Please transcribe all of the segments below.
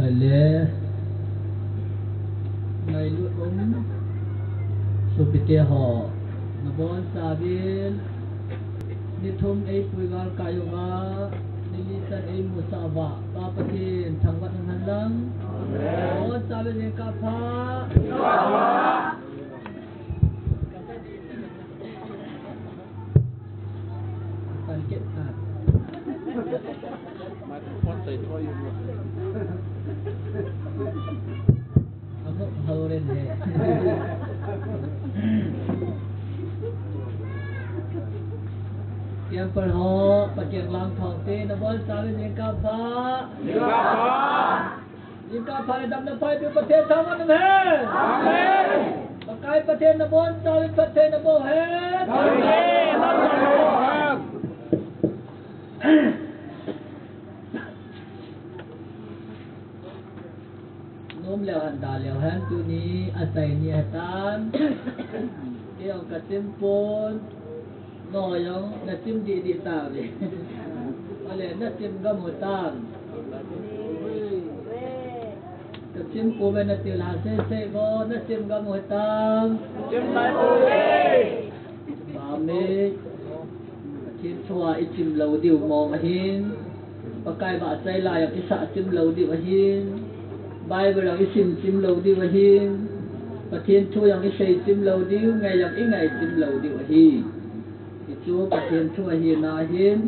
le ngày lụt supite ho nabon sabil nithum ei puigal kayunga nilisan ei musawa papatin thangwat hanlang nabon sabil ni kapha kan ket kat mat pot sai thoi aku hauren he yang perho pakai lang thong te na bol sabe ni ka pha dam na phai pe pathe thang an he amen pakai pathe na bon sabe pathe na bo he amen nom leo han da leo han tu ni asai ni hatan kêu ka timpon no yang na tim di ta le ale na tim ga mo tan ka tim ko me na til ha se go na tim ga mo tan tim lai po le ba me tim chua I tim lo diu mong hin pakai ba sai la yang isa tim lo diu hin bai ba yang isim tim lo diu hin patien chu yang isai tim lo diu ngai yang I ngai tim lo diu hin chú bát thiên chú hiền na hiền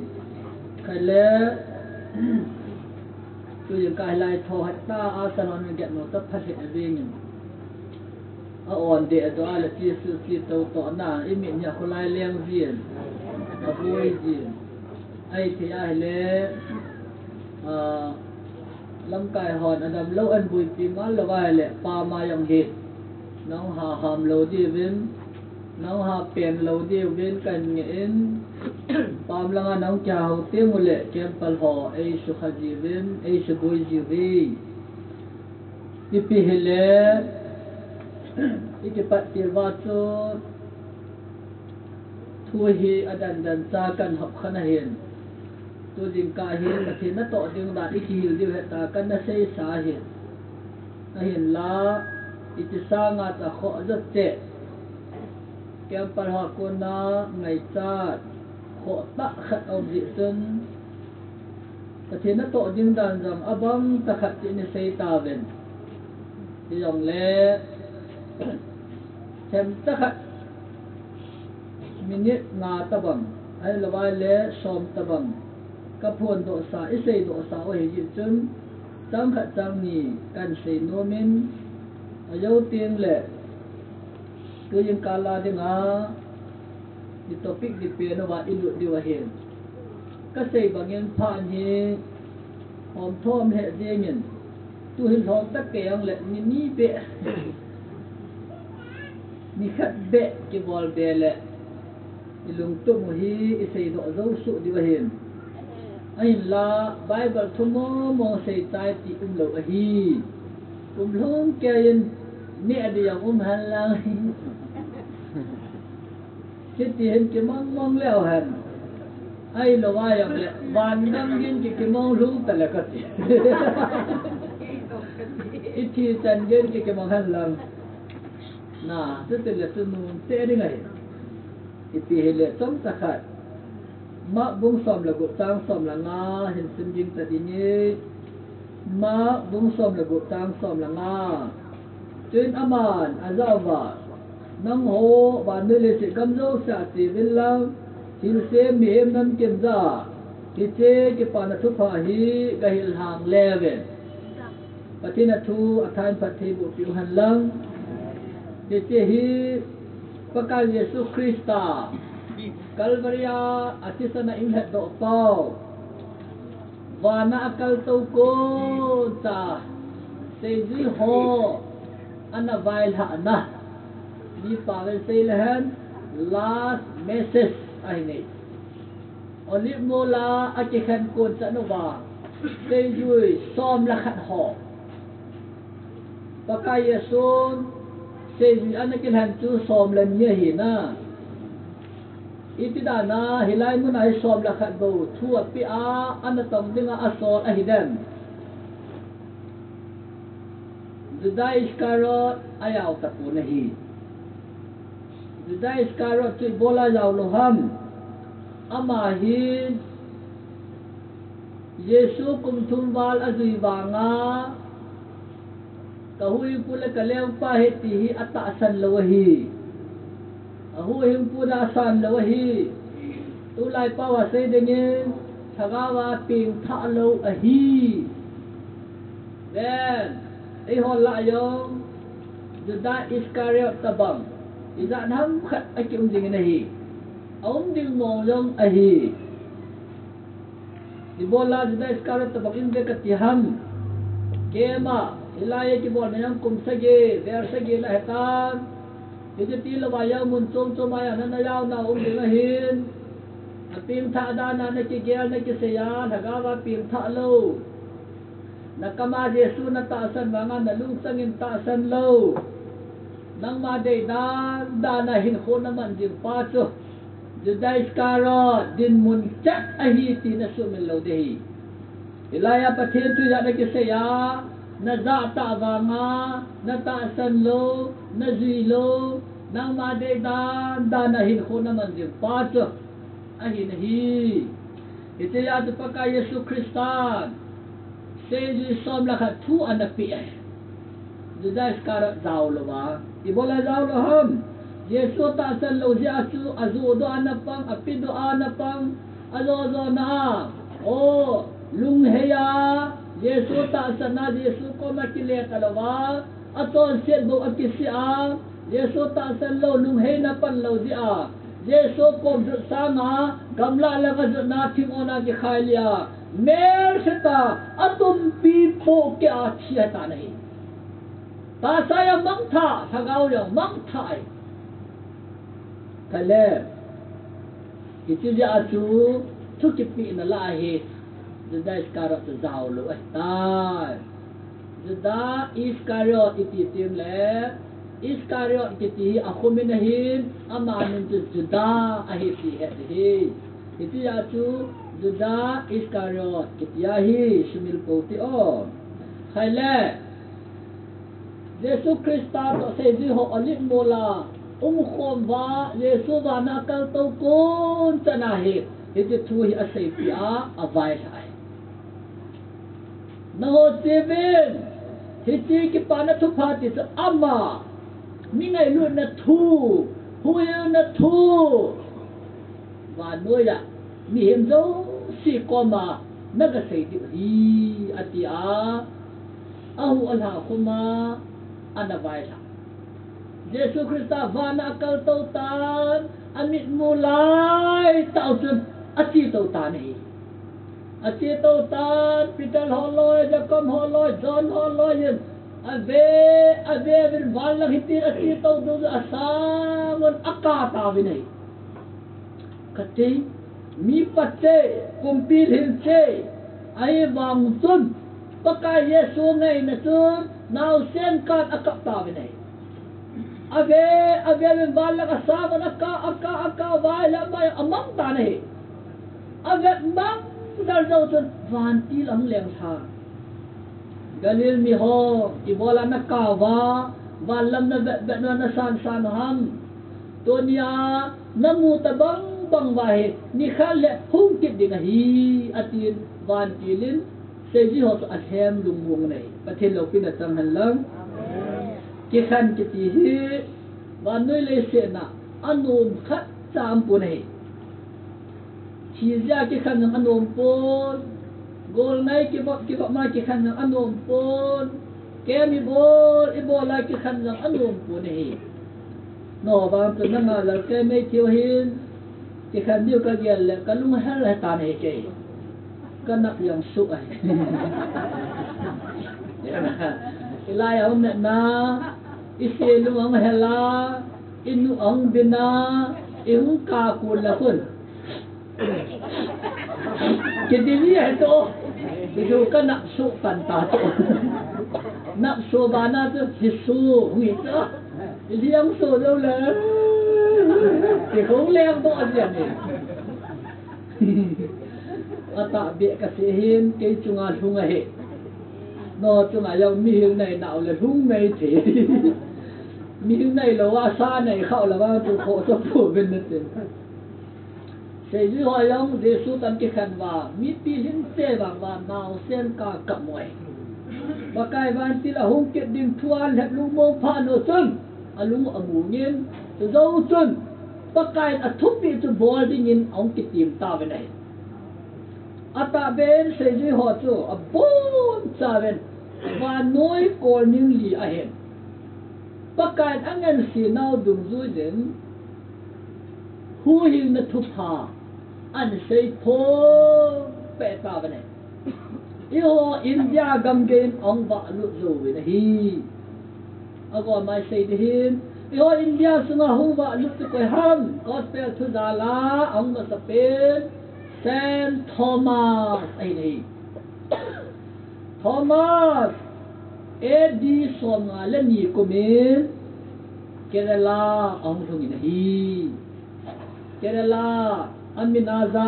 khai lẽ chú những cái lại thọ hết ta asan on mình get nó tập phát hiện riêng ở ổn để đó là chia sẻ chia tàu tọ na ý mình nhà khôi lai leng viên ở vui gì ai thì ai lẽ lâm cài hòn ở đầm lâu ăn bùi tìm ăn là vài lẽ pa ma yang hết nó hà hàm lâu đi bên nấu ha pen lâu đi bên cạnh nghiền pam lăng nấu cháo tiếng một lệ kem pal ho ai su khaji bên ai su bui ji vi ipi hele ikipat tirwaso thu hi adan dan sa kan hop khana hiền tu ding ka hiền mà thì nó tọ ding da ikihil di ta kan na sei sa hiền la itisa nga ta kho rất tệ kem parha ko na ngai cha kho ta khat om ji sun pathena to jing dan jam abang ta khat ti ni sei ta ven ti yong le sem ta khat minute nga ta bang ai lawai le som ta bang ka phon do sa I sei do sa o he ji chun chang khat chang ni kan sei no min ayo tieng le tu yang kala dengar di topik di piano wa ilut di wahin kasai bangin pha ni hom thom he jengin tu hin hom tak ke yang le ni be ni khat be ki bol be le ilung tu mo hi isai do zo su di wahin ai la bible thumo mo sei tai ti lo hi long ke yin ni adi yang halang cái tiền cái mong leo hẳn ai lo ai yang le ban năm gen cái mong lung ta la cái ít thì chân gen cái mong hẳn lang na tu te le tu nun te đi ngay ít thì hele som ta khat ma bung som la gu tang som la nga hin sim jing ta di ni ma bung som la gu tang som la nga trên aman azawa nang ho ban ne le se kam zo sa ti vil la til se mi em nan kem za ki che ki pa na thu pha hi ga hil hang level patina thu athan pathi bu pi han lang ki che hi pakal yesu krista kalvaria atisana in het do pau wana akal to ko ta se ji ho ana vail ha na di pavel seilahan last message ai nei only mola akikhan kon sa no ba sei jui som la khat ho pakai yeson sei jui anakin han chu som lan ye hi na itidana hilai mun ai som la khat bo thu pi a anatom dinga asol a hidan Judas Iscariot ayaw tapo nahi. Judas Iscariot tuy bola yaw loham. Amahin Yesu kum thumbal azui banga kahui pula kaleng pahetihi atasan lawahi ahui pula asan lawahi tulai pawa sai dengin thagawa ping tha lo ahi then hol la yong Judas Iscariot tabang izan ham khat akim ding nahi ông ding mong yong ahi di bola Judas Iscariot tabang inde katiham kema ilaya ki bol nang kum sage ver sage la hetan jadi tila waya mun som somaya na yaw na ding ahin apim tha dana na ki gel na ki seya hagawa pim tha lo nakama Yesu na taasan mga nalung sangin taasan lo nang maday na dana hin ko naman din paso Judas Iscariot din muncak ahiti na sumilaw dehi ilaya patin tu ya na ki seya na zata vanga na taasan lo na zilo nang maday na dana hin ko naman din paso ahinahi ito ya tu paka Yesu Kristan Sejui som lakha tu anak pi ay. Judas Iscariot zao lo ba? Ibola zao lo ham. Yesu ta san lo si asu azu do anapang apido anapang azo na. Oh, lung heya. Yesu ta san na Yesu ko makile kalawa. Aton set bo akisi a. Yesu ta san lo lung hey na pan lo di a. Yesu ko sama gamla la na tim ona ki khailia. Mer seta atum pipo ke achia ta nahi ta saya mangtha thagau yang mangtha ai kale itu ja asu thukipi na lahi Judas Iscariot zau lo ta Judas Iscariot ititim le Iscariot kiti akhuminahin amanin Judas ahiti heti itu ja asu Judas Iscariot kitiyahi sumil poti o khaile Yesu Krista to seji ho alit mola khom ba Yesu ba nakal to kun chanahi iti thui asai pia avai sai naho seven hiti ki pana thu phati sa ama mingai lu na thu huya na thu wa noya mi hem zo si koma naga sei di hi ati a ahu alha khuma anavai la Yesu Krista vana kal tautan amit mulai tautan ati tautan hi ati tautan Peter holoi Jacob holoi John holoi ave vir wala hiti ati tautan asangon akata vinai kati mi pace kumpil hilce ai wang sun paka Yesu ngai na sun now sen kan akap ta vinai ave min bala ka sa aka vai la mai amang ta nei ave mang dal zo sun van ti lang leng tha galil mi ho ibola na ka walam na be na san ham tonia namu tabang bang wahe ni khale hung kit ding hi atin van tilin seji ho to athem lungmung nei pathil lo pin atang halang ki khan ki ti hi van noi le se na anum khat cham pu nei chi ja ki khan anum pon gol nai ki ba ma ki khan anum pon ke mi bol ibola ki khan anum pu nei no ba to na ma la ke me ki hin ki khan diu ka gel le ka lung hal ta nei ke ka nak yang su ai ilai om na isi lu ang hela inu ang bina ing ka ku la kun ke di ya to itu ka nak su kan ta to nak su bana tu hisu wi to liang su đâu le thì không leo to gì này ata be ka sehin ke chunga hunga he nó cho ngài ông mi hình này nào là hung này thế mi hình này là hoa sa này khảo là bao nhiêu khổ cho phụ bên đây thế chứ hỏi ông Giêsu tâm cái khăn và mi pi hình xe và nào sen cả cặp mồi và cái van ti là hung kiện đình thuan hẹp lung mông phan ở chân lung ở mù nhiên từ dâu chân và cái thúc bị từ bò đi nhìn ông cái tìm ta bên này ta bên sẽ duy họ cho bốn sa bên và nói còn những gì ahen và cái anh em xin nào đúng rồi đến hu hình nó thúc hà anh sẽ phô bẻ ta bên này yêu India gam gain ông vợ lụt rồi này còn mai say đi hin yêu India sung hung vợ lụt cái ham gospel thu ra lá ông mà sắp bên Saint Thomas ấy này Thomas Edison lên nhị của mình Kerala ông thùng này Kerala Aminaza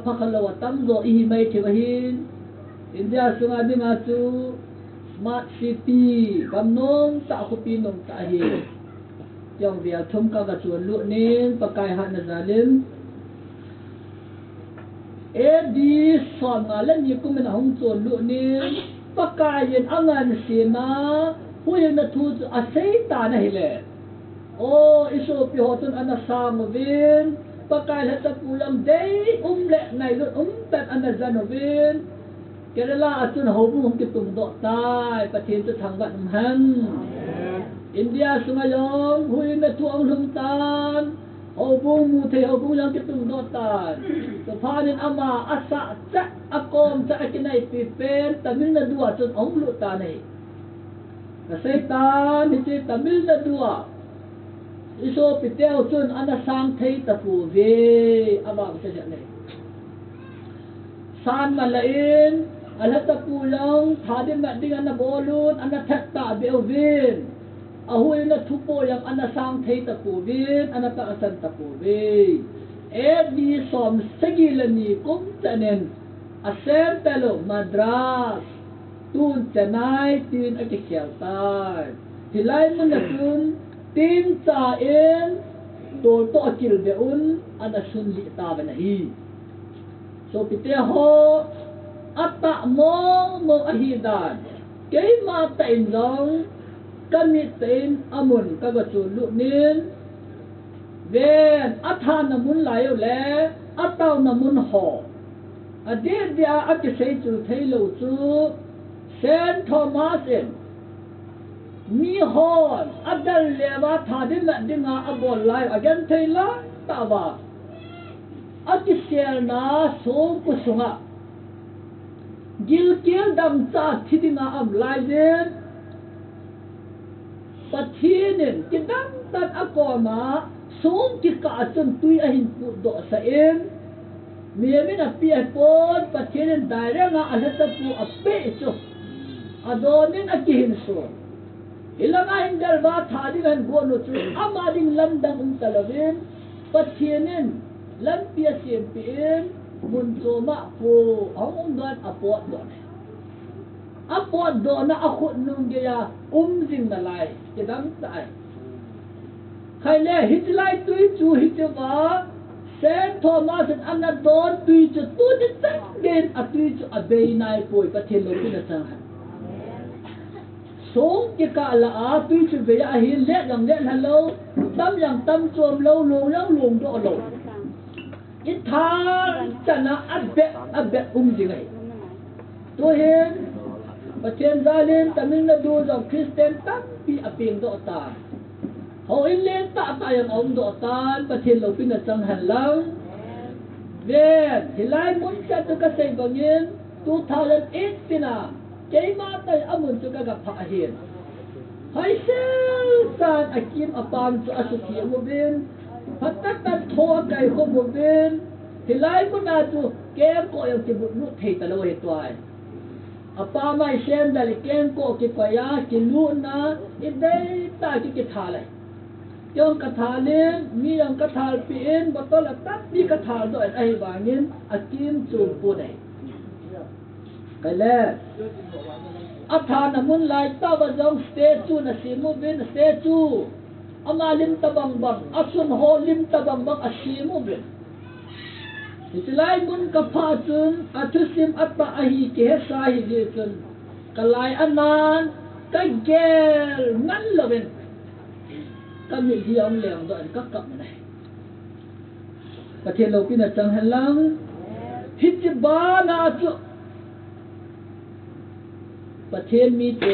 Pakalawa tamzo ihimay thibahin India sunga dinga chu smart city gamnong ta kopi nong ta hi trong việc thum ka ga chuan lu nen pakai han na zalim edi som nga len ni kumen hong chuan lu nen pakai yen angan sina huyen na thu a sei ta na hele o iso pi hotun ana sam vin pakai la ta pulam dei le nai lu tat ana zanovin Kerala atun hobung kitung do tai pathin tu thang wat han India sungayong huin na tuang lumtan hobung mu the hobung yang kitung do tai to phanin ama asa cha akom cha akinai pi pen Tamil Nadu atun ong lu ta nei na setan hi Tamil Nadu iso piteo chun ana sang thei ta pu ve ama se ja nei san malain alata pulang thadim na ding ana bolun ana thakta beovin ahui na thupo yang ana sang thei ta povin ana ta asan ta pove edi som segilani kum tanen asem pelo madras tun chanai tin akikyal tai hilai mun na tun tin cha en tol to akil beun ana sun li ta banahi so pite ho ata mo ahidan kay ma tain long kami tain amun kaga chulu nin ven athan namun layo le ataw namun ho ade dia akisay chu thailo chu Saint Thomas in mi hon adal lewa thadin na dinga abol lai again thaila tawa akisel na som kusunga gilkil dam cha thidinga am laiden pathinin kidam tat akoma som ki ka chun tui ahin pu do sa em miyamin api pon pathinin darenga alata pu ape chu adonin akihin so ilanga hindal ba thadingan gono chu amading lamdang talavin pathinin lampia siempin muncoma po ang don apot don na akut nung gaya umjing na lai kidam tai khaile hitlai tui chu hitwa Saint Thomas an na don tui chu tu de tak den atui chu abei nai poi pathelo pina sang song ki ka la a tui chu be a hin le yang le hello tam yang tam chom lo lo yang lung do lo Ithan chana abbe dingai to hen patien zalin Tamil Nadu jong Christian tam pi aping do ta ho in len ta yang om do tan patien lo pin chang han lang ven hilai mun cha tu ka sei bangin 2008 pina keima tai amun tu ka ga pha hen hai sel san akim apam chu asuthi mo ben Patatat thoa kai ko mo ben hilai mo na chu kem ko yung tibut nu thei ta lo he twai apa mai sem dal kem ko ki paya ki lu na idai ta ki thalai yong ka thalin mi yong ka thal pin botol tat mi ka thal do ai wangin akim chu pu nei kale อัฐานมุนลายตาวจงสเตจูนะสิมุบินสเตจูอามาลิมตะบังบังอัสุนโฮลิมตะบังบังอัสิมุบินอิสลายมุนกับพาจุนอัตุสิมอัตตะอหิเกสาหิเจจุนกลายอันนั้นก็เกลงั้นละเป็นก็มีที่อมเหลวด้วยก็กลับมาไหนประเทศเราพินาจังหันหลังฮิจบานาจุประเทศมีเต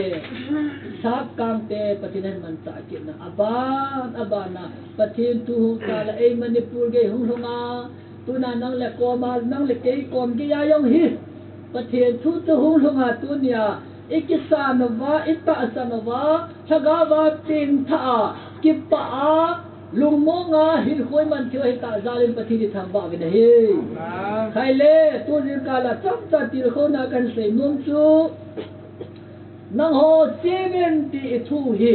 ชาบกางเตประเทศนั้นมันสากินนะอบานนะประเทศทูกาลเอมันนิปูร์เกหงหงาตุนานังเล็กกอมานังเล็กเกยกอมกิยายองฮิประเทศทูตหงหงาตุเนียอิกิสานวะอิตาสานวะชะกาวะตินทากิปะอาลุงมงาหินคุยมันเชื่อให้ตาซาลิมปฏิทินทำบ้ากันเฮ้ยใครเล่ตัวนี้กาลจับจัดตีเขาหน้ากันเสียนุ่มจูนังโฮเซเวนตีทูฮี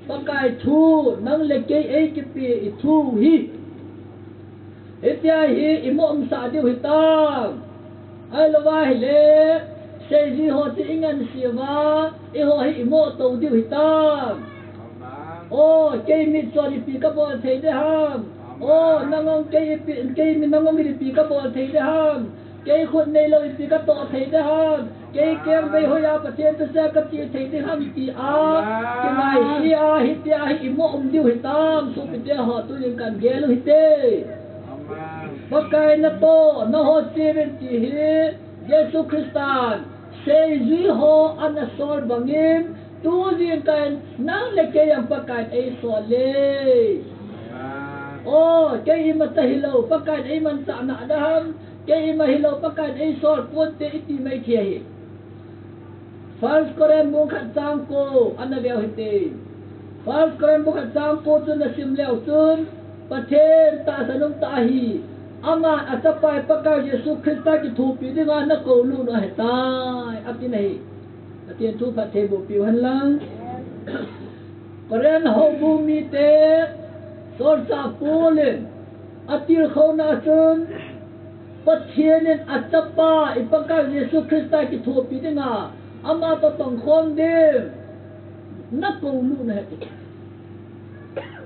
ปากายทูนังเล็กเกยเอกิปีทูฮีเอติอาฮีอิโมมซาดิวฮิตามไอละวาฮิเลเซจีโฮติอิงันเสียวาอิโฮฮิอิโมตูดิวฮิตามโอ้เกยมิสอดิปีกับบอลเทเดฮัมโอ้นังเกยมินังมิดิปีกับบอลเทเดฮัมเกยคนในเราปีกับต่อเทเดฮัมเกยเกมไปหอยาประเทศตัวเสียกับตีเทเดฮัมตีอาเกยไงฮิอาฮิตยาฮิโมอมดิวฮิตามสุปิเดหอตัวยังกันเกลุฮิเตปากายนาโตนาโฮเซเวนตีฮิเยซูคริสต์เซจิโฮอันนาโซลบังอิมtu dia kan nang leke yang pakai ai soleh oh kai matahilau pakai ai man tak nak daham kai mahilau pakai ai sol pun te iti mai thia fals koren mung khat sang ko anna beo hite fals koren mung khat sang ko tu na sim leo tun pathen ta sanum ta hi ama atapai pakai yesu krista ki thu pi dinga na ko lu no hetai api nahi Atian tu pat tebo piuhan lang. Karen ho bumi te sorsa pulin. Atil kho na sun pathianin atapa ipakal Yesu Krista ki thopi dinga ama to tong khom dim nakulu na hati.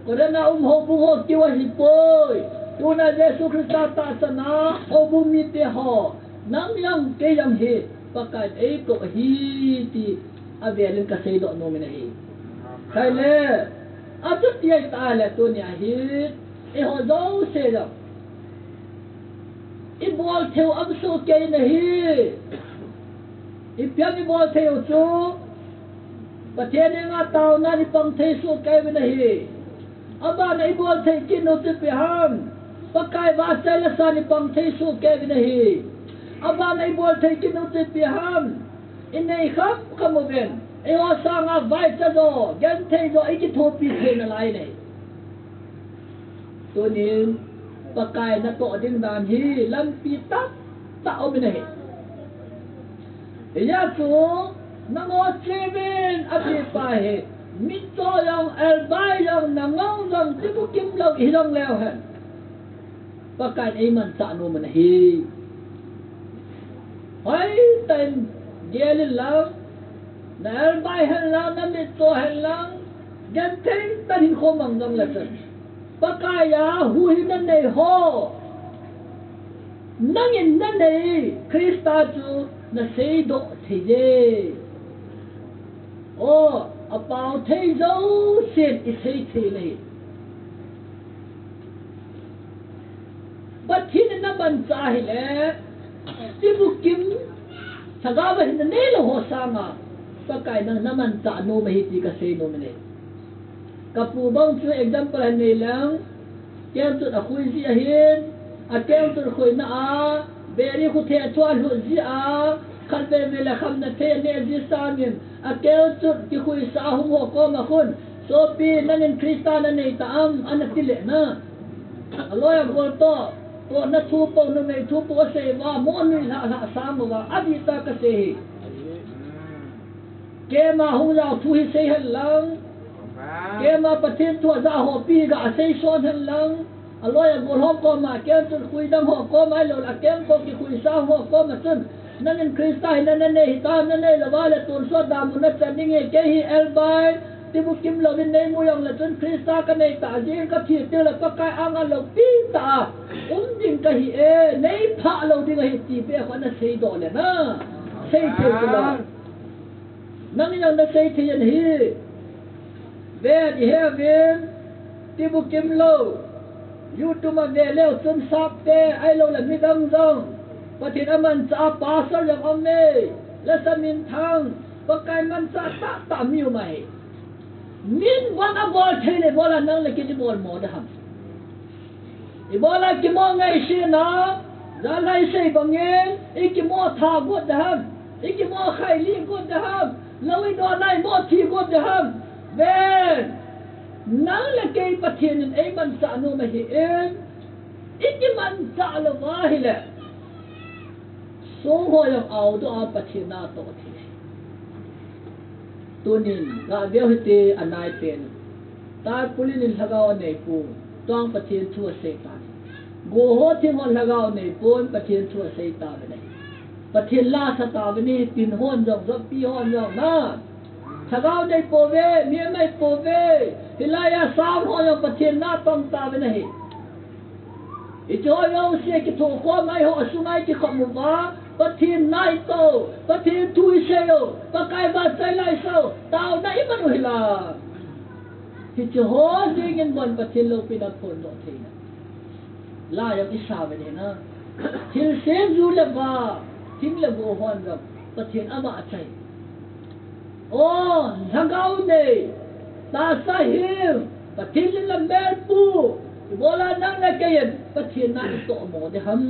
Karen na ho bu ho kiwa hipoi. Tuna Yesu Krista ta sana ho bumi te ho nam yang ke yang he pakai itu hiti avelin kasih dok nomen hi. Kale, atut dia taala tu ni hit. Hodau seda. Ibol theo abso ke nahi. Ipiam ibol theo tu. Patene nga tao na ni pang thei su ke nahi. Aba na ibol thei kinu tu piham. Pakai vasala sa ni pang thei su ke nahi. Aba na ibol thay kinuti piham inay khap kamuben ewa sa nga vai sa do gan thay do ikitopi thay na lai nay tunin pakai na to din dan hi lampi tap tao binahi iya tu nango chibin ati pahe mito yung elbay yung nangaw yung tibukim lang ilang lewhan pakai ay man sa ano manahi Hai ten dia lang nal bai han lang na mit to han lang gan ten tan ko mang ngam la tan pakaya hu hin nan nei ho nang in nan nei krista chu na sei do thei je o apao thei zo sin I sei thei nei but hin na ban cha hi le Tibukim sagawa hinanelo ho sama pakai nang naman sa ano mahiti kasi nomine kapubang su example hanilang kaya tu ako'y siyahin at kaya tu ako'y naa beri ko te atuan ho siya kalbe melakam na te ne zisamin at kaya tu ako'y sahong ho ko makon so pi nanin krista na taam anatili na aloy ang to to na thupo no may thupo se wa mo ni la samo wa abita kasi ke ma hu la thu hi se halang ke ma pathin tu za ho pi ga se son halang aloy go ho ko ma ke tu kui dam ho ko ma lo la ke ko ki kui sa ho ko ma tun นั่นคริสต์นั่นเนี่ยตามนั่นเนี่ยละว่าละตุนสวดดามุนัดจันนี่ไงเจฮีเอลบายที่บุกิมเราเป็นในมุยองละจนคริสต์กันในตาจีนกับที่เจอละปะกายอ่างเราปีตาจิงกะฮีในพระเราที่กะฮีจีเปียคนนั้นเสียดอเลยนะเสียเทกุลานั่นยังนั่นเสียเทียนฮีเวดีเฮวินที่บุกิมเรายูทูมาเวเลวจนสับเตไอเราละมีดังจังปฏิทินมันจะปาสอย่างอเมและสมินทางปะกายมันจะตามิวไหมมินวันอบอลเทเลบอลนั่งเลยกินบอลหมดครับอีบอลกิมองไงเสียนะจะไล่เสียบางเงินอีกิมอทากุดครับอีกิมอไข่ลีกุดครับแล้วอีโดนไล่มอทีกุดครับเบนนั่งเลยกินปฏิทินไอ้มันจะนูมาเห็นอีกิมันจะละวาฮิเลส่งหัวยังเอาตัวปฏินาตัวที่ตัวนี้ก็เดี๋ยวให้ตีอันไหนเป็นตาปุลินินलगाวในปูต้องปฏิชั่วเสตาโกโหที่มันलगाวในปูนปฏิชั่วเสตาไปไหนปฏิลาสตาไปนี่ตินห้อนจงสับปีห้อนจงนะलगाวในปูเวเมียไม่ปูเวฮิลายาสามห้อนจงปฏินาต้องตาไปไหนอีจอยเอาเสียกิโตความไม่หัวสุนัยที่ขมุวาปฏินายโตปฏิทุยเซโยปะกายบาใจไลโซตาวไหนมันหิลาที่จะหัวเสียงบนปฏิโลปินาพลโลทีนะลายังอิสาเวเนี่ยนะที่เสียจูเลบาทิ้งเลบหัวนับปฏินอามาใจโอ้สังเกตเนี่ยตาสาหิมปฏินลำเบลปูโบราณนั่งนักเก็นปฏินายโตหมดฮัม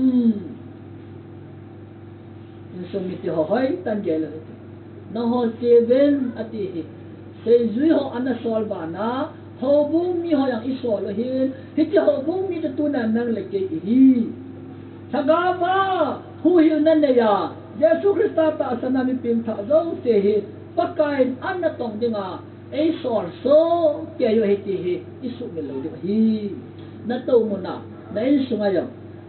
สมิติหอยตันเจริญน้องเจเวนอติหิเซจุยหออันนั้นสอลบานาหอบุ้งมีหออย่างอิสอลเห็นที่จะหอบุ้งมีจะตัวนั้นนั่งเล็กอีฮีสักาบ้าผู้หิวนั่นเนี่ยเยซูคริสต์ตาสนามิพิมพ์ท่าจงเสียปากกายอันนั้นตรงดิ่งไอสอลโซเกี่ยวเหตุหิอิสุเมลดิฮีนั่นตัวมันน่ะนั่นสุงาย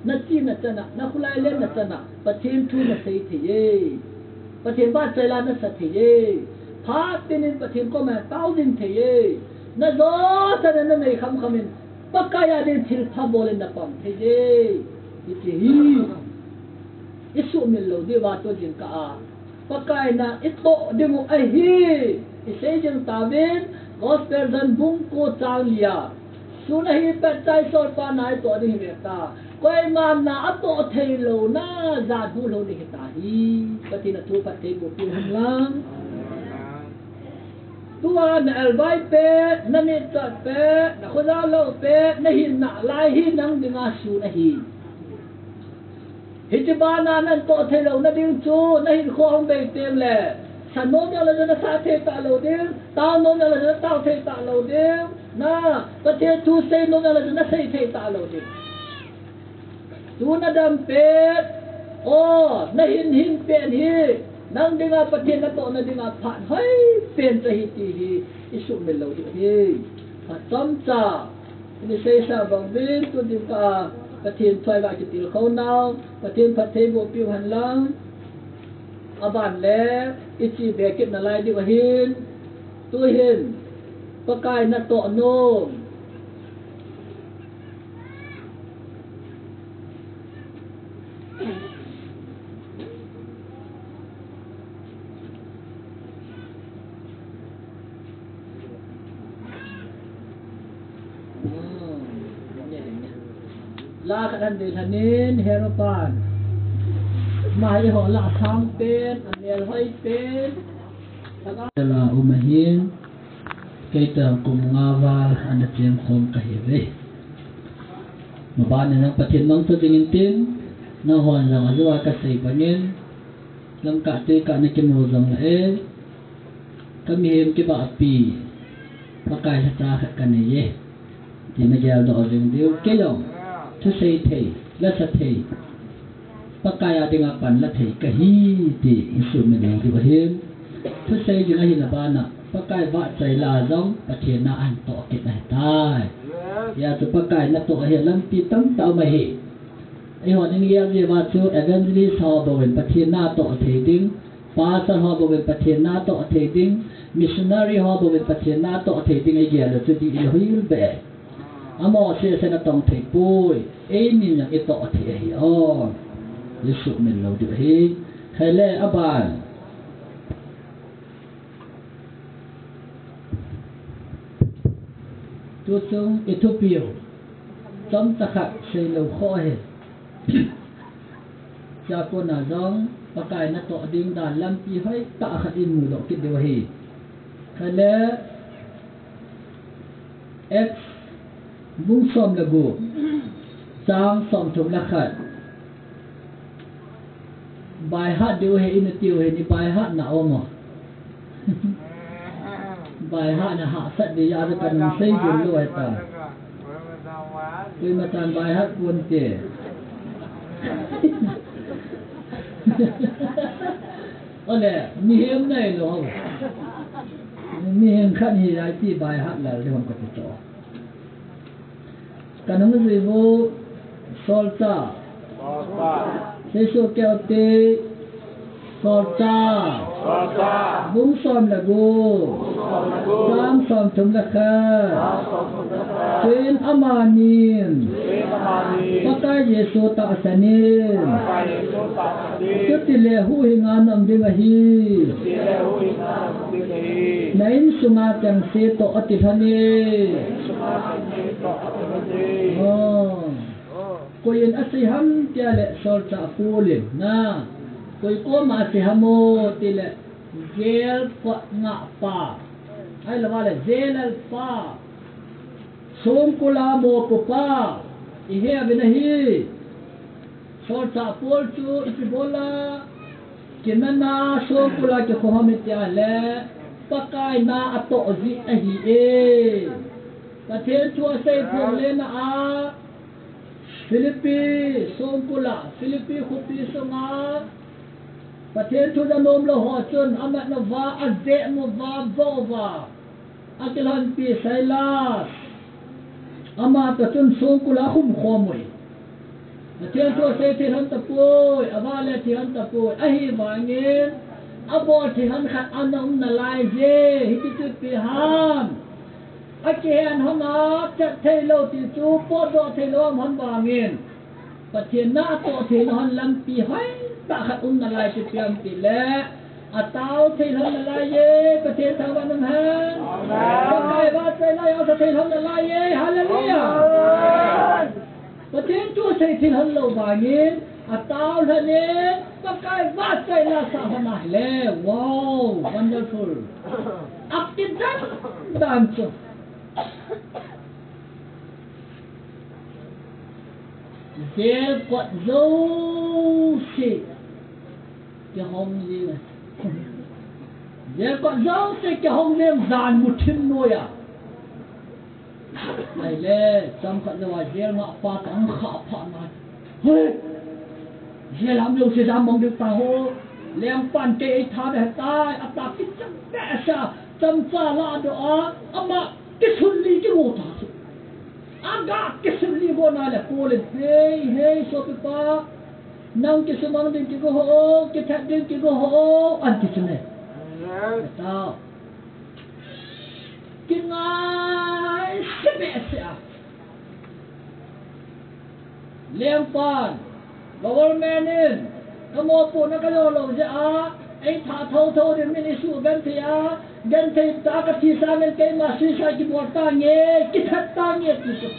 นัดจีนัดจันนะนักคุลายเล่นนัดจันนะปะเทียนทูนัดเสียทีเย่ปะเทียนบ้านใจลานัดสัตย์เย่พาตินินปะเทียนก็มาเต้าดินทีเย่นัดโซ่แต่นั่นไม่คำมินปะกายาดินทิลทับโบเลนนับปังทีเย่ที่ฮีอิสุมิลโลดีว่าตัวจินกาปะกายนะอิโตดิมุไอฮีอิเซจินตาวินกอสเปอร์ดันบุงโกจางเลียสุนัยเป็ดใจสอดปานายตัวนี้เมตตาก็ไอ้มาหน้าตัวเทโลน่าจะดูโลนี่ตาฮีปฏินัทูปฏิบุปิหันลังตัวนั่นเอลไวเป้นั่นนี่จัดเป้นักข่าวโลเป้นั่นหินน่ะลายหินนั่งดึงอาสูนั่นหิฮิจบานานั่นตัวเทโลนั่นดึงจูนั่นหินข้องเบยเต็มเลยฉันโน้มยังเลยจะสาเทตาโลดึงตาโน้มยังเลยจะตาเทตาโลดึงน่ะปฏิทูเซโน้มยังเลยจะเซเทตาโลดึงตัวนั่นดำเป็ดโอ้นั่นหินเป็นฮีนั่งดึงอาปฏินัตโตนั่นดึงอาผ่านเฮ้ยเป็นจะฮิตีฮีอิสุเมลโลดิฮีพัดซ้ำจ่านี่เสียสาวบังวินตัวดึงอาปฏินถอยว่าจิติลเขาหนาวปฏินพัดเทโบปิวหันหลังอาบันแล้วอิจิเบกินอะไรดีกว่าหินตัวหินปะกายนัตโตโนลากันเดชนินเฮโรปานมาให้หัวลาทางเป็นอันเดียวให้เป็นแล้วก็ลาอุมาหินเกิดกุมงาวาอันเดียงคงกะเฮเวมาบ้านนั้นประเทศน้องตัวจริงจริงน้องหัวเราจะว่ากันใส่ปัญญาลังกะเตกะในกิโมจังเอ๋ก็มีเห็นกิบะปีพระกายสตาขกันนี่เย่ที่มาเจอดอกเดียวเกี่ยวทุเสเทและสเทปะกายอาดิงาปันละเทกะฮีติอิสุเมเนที่ว่าเห็นทุเสจึงให้ละบานะปะกายบะใจลาจงปะเทนะอันโตกินให้ตายยาตุปะกายนะโตเฮลัมปีตั้งเตามาเฮ ai ho ning yang je wa chu evangelist ho bo wen pathin na to the ding pastor ho bo wen pathin na to the ding missionary ho bo wen pathin na to the ding ai ge la chu di il hil be amo se se na tong the pui ai ni yang i to the hi o yesu min lo du hi khale aban tu chung Ethiopia trong ta khắc xây lâu khó hết cha con nào giống và cái nó tọa đinh đàn lâm pi hơi tạ khát in mù độ kết điều hì hay lẽ x bung xóm là gù sang xóm chúng là khát bài hát điều hì in tiêu hì ni bài hát nào mà bài hát là hạ sát đi ra cái cần xây dựng luôn ta vì mà tan bài hát buồn kể ở đây mi hiếm này rồi không mi hiếm khăn thì lại chỉ bài hát là để không có thể cho cái nó gì vô solta thế số kéo tê solta bung xóm là go sam xóm thùng là kha trên amanin pakai Yesus tak sanin ketile hu hingan am ding hi nain sunga tang se to atithani koin asiham tiale solta pulin na koi ko ma se hamo tile gel pa nga pa ai la wale zelal pa som kula mo ko pa ihe abinahi solta pol chu ipibola kinana som kula ke khohamit ya le pakai na ato zi ahi e pathe chu sei problema a Philippines som kula Philippines khupi songa pathe chu da nom lo ho chun amat na va azde mo va bova akilan pi sailas ama ta chun som kula khum khomoi pathe chu sei thi han ta poi awale thi han ta poi ahi wangin abo thi han khat anam na lai je hiti pi ham akian hama chat thei lo ti chu po do thei lo han wangin pathe na to thei lo han lam pi hai ta khat na lai ti piam ti le atau thei lo na lai ye pathe thawan nam ha pakai ba thei lai au thei lo na lai ye hallelujah pathe chu thei thei lo wangin atau la ne pakai ba thei la sa hana le wow wonderful akidan dance Dễ quật dấu xị cái hông gì này dễ quật dấu xị cái hông liêm dàn một thiên nuôi à này lê trong quật dấu dễ ngọ pha tắng khả phá này hơi dễ làm điều sẽ dám mong được ta hô liêm bàn kê thả để tai áp tạp cái chân bẹ xa chân xa la đó ama cái xuân ly cái ngô thả agak kesemli bona la polen hey so pa nang kesemang din ki go ho ki that din ki go ho an kisne ta kingai sebesa lempan government kamo po na kalo lo ja ai tha thâu din min isu gan thia gan thei ta ka thi sa men kai ma si sa ki bo ta nge ki that ta nge tu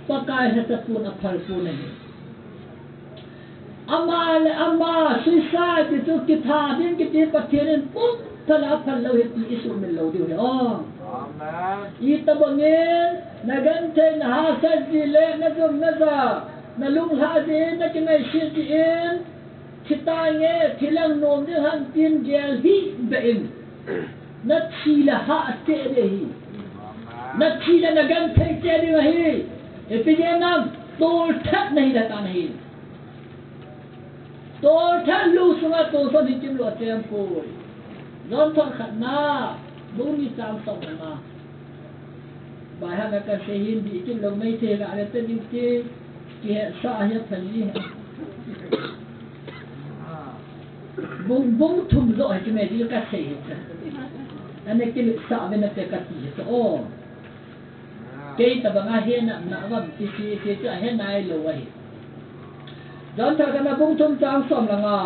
pakai ha ta pun aphal pu ne ama si sa ki tu ki tha din ki ti pathirin pum thala phal lo he ti isu men lo diu o amen I ta bangin na gan thei na ha sa ji le na zum na za na lung ha ji na ki nai si ti in kita nge thilang nom de han tin gel hi bein Natsila ha terehi Natsila nagan thai tere hi epigenam tol that nahi lata nahi tol that lu sunga to so ni kim lo tempo non thon khatna buni sam so na bài hát ca se hindi kim lo mai the ga le tin ki kia sa ya thali bung thum rồi cái này đi cắt sấy anh ấy cái sa bên cái cắt sấy ô cái ta bằng ai na vâng cái cái này lâu vậy John thằng cái bung thum trang xóm là ngà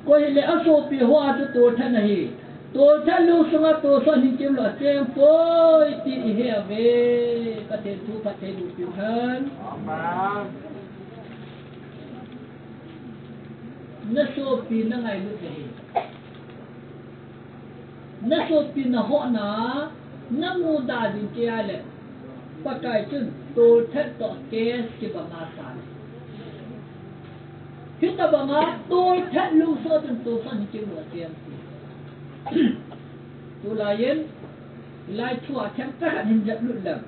coi lẽ số pi hoa cho tôi thân này tôi thân lưu xuống tôi son hình kiếm là xem phơi thì hè về có thể thu phát thể đủ tiêu thân nó số pi nó ngày lúc này nó số pi nó họ nó mua đa đi kia lệ bắt cái chân tôi thân tọt cái bằng asal kita banga tôi thân lưu xuống tôi son hình kiếm là xem tu lain lai thua thêm tất cả hình dạng luận lầm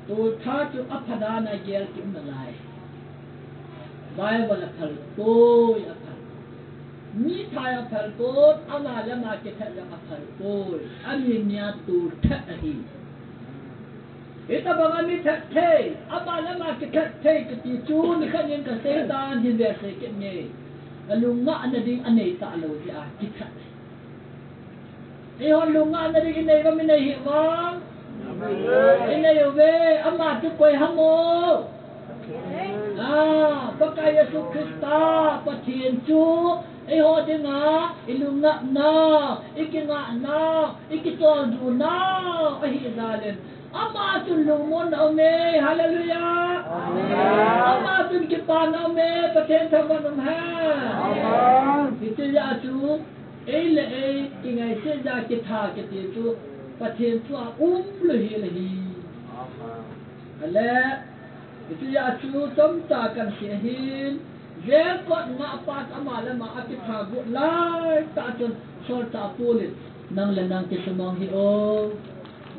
tu tha tu apada na gel kim na lai Bible aphal tôi aphal ni thai aphal tôi ama lama ke tha lama aphal tôi aminya tu tha hi ita banga mi tha the ama lama ke tha the ke ti chu ni khanin ka se dan hin ver se ke ne lunga na ding anei ta lo ti a kitha e hon lunga na ding nei ba mi nei hi ma nei ve amma tu koi hamo pa Yesu Krista pa thien chu e ho de nga ilunga na ikinga na ikitol du na a hi zalen amma tu lumon ome hallelujah amma tu kipan ome paten thawan ha itu ya tu le kingai se ja ki tha ki ti tu paten tu le hi ale itu ya tu tom ta kan se hin je ko nga pat amala ma ati tha gu lai ta chon sol ta pulit nang le nang ki sumang hi o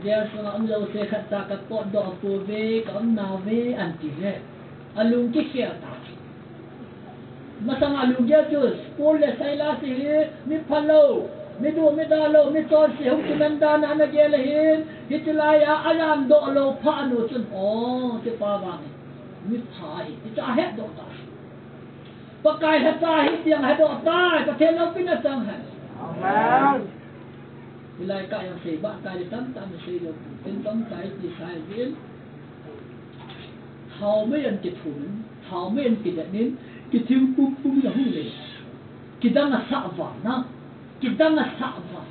dia sama am lo se khat ta ka pot do pu ve ka am na ve an ti re alung ki khia ta masang alung dia jus pol le sai la si mi phalo mi du mi da lo mi ton si hu ki nan da na na ge le hin hitlai a alam do lo pha no chun o ti pa wa mi phai ti cha het do ta pa kai ha ta hi tiang ha do ta pa the lo pin na chang ha amen Ilai ka yang sei ba kai tam tam sei lo tin tam kai ti sai viên thao mấy anh kịch thủng thao mấy anh kịch nín kịch thiếu bum bum là hung lệ kịch đang là sạ vả na kịch đang là sạ vả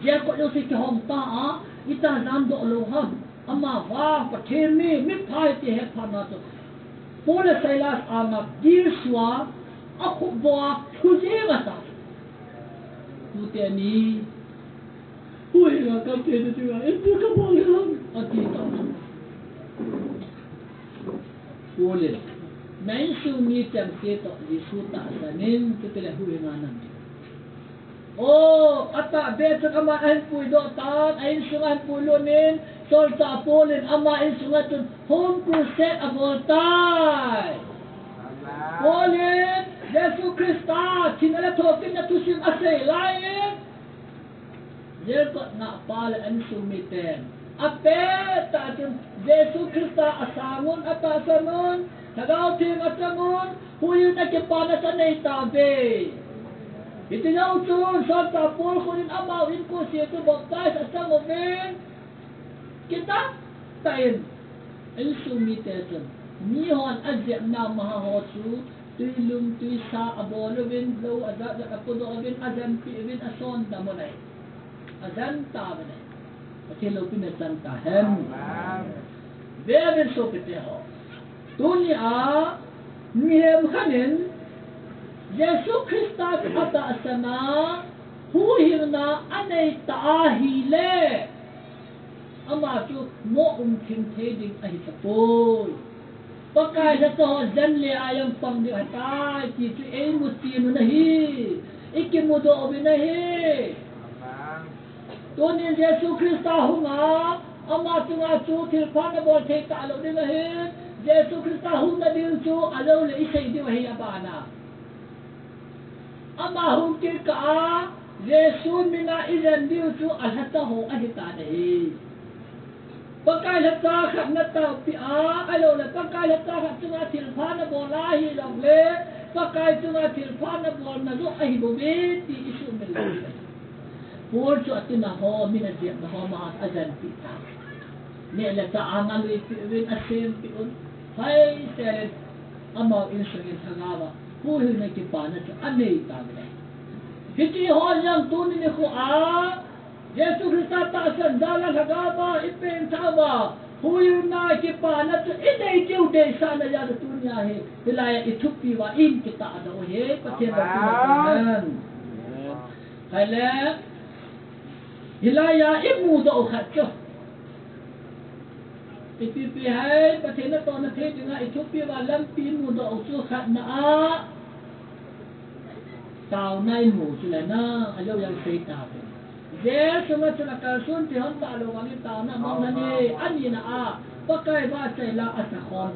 giờ có đâu sei cái hòm ta á ita nan do lo ham ama va pa thêm mi phai ti he pha na to pole sai las ama dir swa aku bo thu je ga ta tu te ni Ui là cảm thấy được chưa? Em chưa có bao giờ không? Ở thì tao Ui lên Nãy sư mi chẳng kê tọ Vì sư tạ sa nên Tôi tên là hui ngà nằm Ô Ata bê chắc ama anh bùi đọ tát Anh xuống anh bùi luôn nên Sol tạ bố lên ama anh xuống anh chân Hôn cư xét à vô tai Bố lên Giêsu Christa Chính là thô kinh là tu sim à xây lại Dia kot nak pala an sumiten. Ape ta jun Yesus Kristus asangun apa sanun. Tagaw tim asangun. Huyu na kipana sa nei tabe. Itu yang tun sa tapul kunin amaw in ko siya tu baptize asang oven. Kita tain an sumiten. Nihon azyak na mahahosu. Tui lum tui sa abolovin low azak apodolovin azam piwin ason damonay. Azan ta bane athelo pin azan ta hem ve ben so pete ho tuni a nihem khanin Yesu Krista ata asana hu hirna anei ta hi le ama chu mo thim the ding a hi sapoi pakai sa to zan le ayam pang di ata ti chu e muti no nahi ikimudo obinahi Tunin Yesu Krista hunga ama tunga chu thil phan bol thei ta lo ding hin Yesu Krista hunga ding chu alo le isei di wahi abana ama hung ki ka Yesu mina izan diu chu alhata ho ahita dei pakai letak kat nata pi alo le pakai letak kat tengah tilfan bo lahi dong le pakai tengah tilfan bo na do ai bo be ti isu mel por chu atina ho min dia na ho ma azan pi ta ne le ta angal wi win asem pi un hai sele amau in sugin thagawa pu hi ne ki pa na chu anei ta le hiti ho yang tu ni ko Yesus Kristus tak sendala hagaba ipin tawa huyu na ki pa na chu inei kiu de sana ya de dunia he hilaya ithupi wa in kita ada he pathen ba tunan hele hilaya imu do khat chu ipi hai pathen na to na the dinga ithupi wa lam pi mu do chu khat na tao nai mu chu la na alo yang sei ta Yesus macam kalsun tihan tak lo kami tahu nak mana ni ani na pakai bahasa la asakom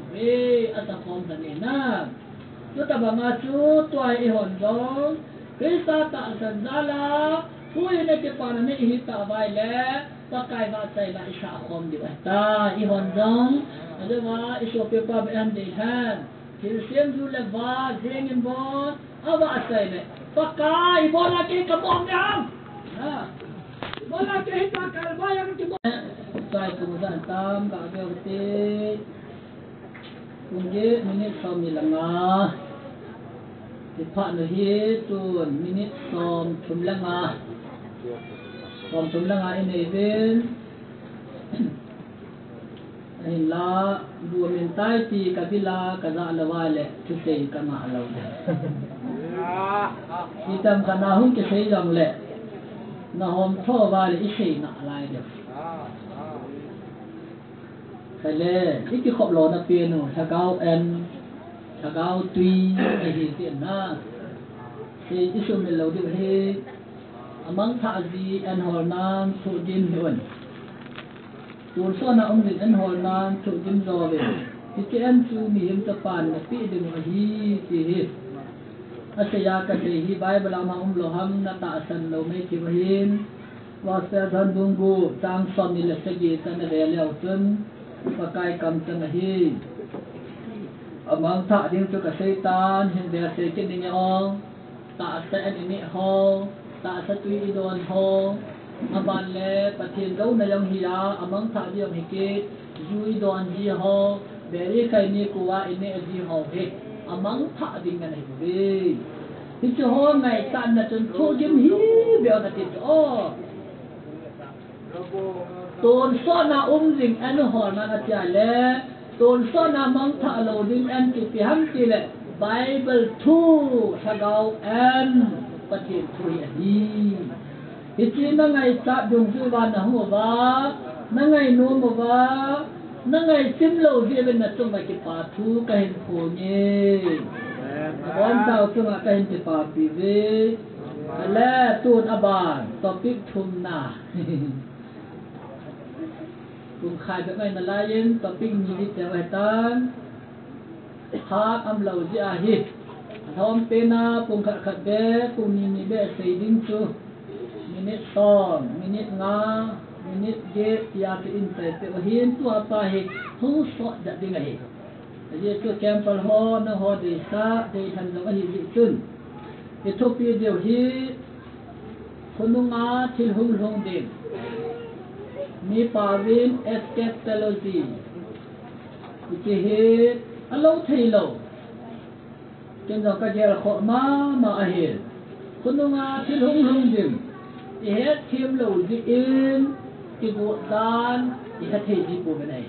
asakom tani na tu tabang asu tuai ihon dong Krista tak sendala hui nak kepada ni hita baile pakai bahasa la isakom di bata ihon dong ada wa isu pepa bean dihan Kirsian tu lepas zengin bon apa asal ni pakai bola ke kebom jam bola ke hita kalbayang ke sai kemudian tam ka beote kunje minit som milanga dipa no hi tun minit som thumlanga ini ben la dua mintai ti kabila kaza alawale tutei kama alaw hitam kana hun ke sei jang le na hom tho ba le isei na lai de kale iki khop lo na pe no thagao en thagao tui ai hi ti na sei isu me lo de he amang tha ji en hol nan thu din hun tur so na din en hol nan thu din zo ve ti en chu mi him ta pan na pi de mo hi ti hi asya ka te hi bible ma lo ham na ta san lo me ki hin wa sa dhan dungu tang som ni le sagi tan re le utun pakai kam tan hi amang tha ding chu ka setan hin de se kin ni ong ta sa an ni ho ta sa tui don ho aban le pathin lo na yang hi ya amang tha di ang hi ke jui don ji ho beri kai ni kuwa ini ji ho he amang tha ding na hi be hi chu ho ngai tan na chun thu jim hi be na ti o tôn so na jing an ho na cha le tôn so na mang tha lo ding an ti pi ham ti le bible thu thagao an pathin thu ya hi hi chi na ngai sa dung su ba na ho ba na ngai no mo ba na ngai sim lo je ben na chung ba ki pa thu ka hin pho ni on tao chung ka hin ti pa pi ve la tun aban topic thum na cùng khai với ngày là yên tập kinh nhị theo bài tan hát âm lầu gì à hi thom pena cùng khát khát bé cùng nhị bé xây đinh chu minute song minute nga minute ge ya ke in te te hin tu apa hi hu so da ding hi ye tu campal ho na ho de sa de than lo hi ji chun Ethiopia deu hi kununga thil hung hung din mi pavin eschatology ki he alo thailo ken do ka jel kho ma ahe kununga thil hung hung din e thim lo ji in ki go dan i ha thei ji po benai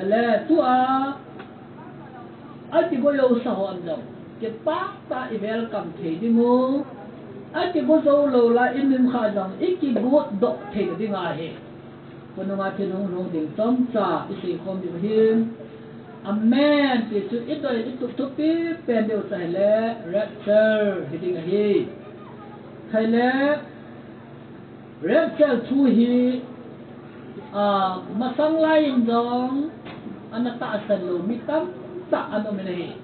ale tu a ti go lo sa ho am dong ke pa ta i welcome thei di mu a ti go zo lo la in nim kha dong iki go do thei di nga he kununga thil hung hung din tom cha i sei khom di hin amen ti chu it doi it tu pi pen deu sai le rapture hiding hi khai le rapture thu hi masang lain dong anata asal lo mitam ta ano menahi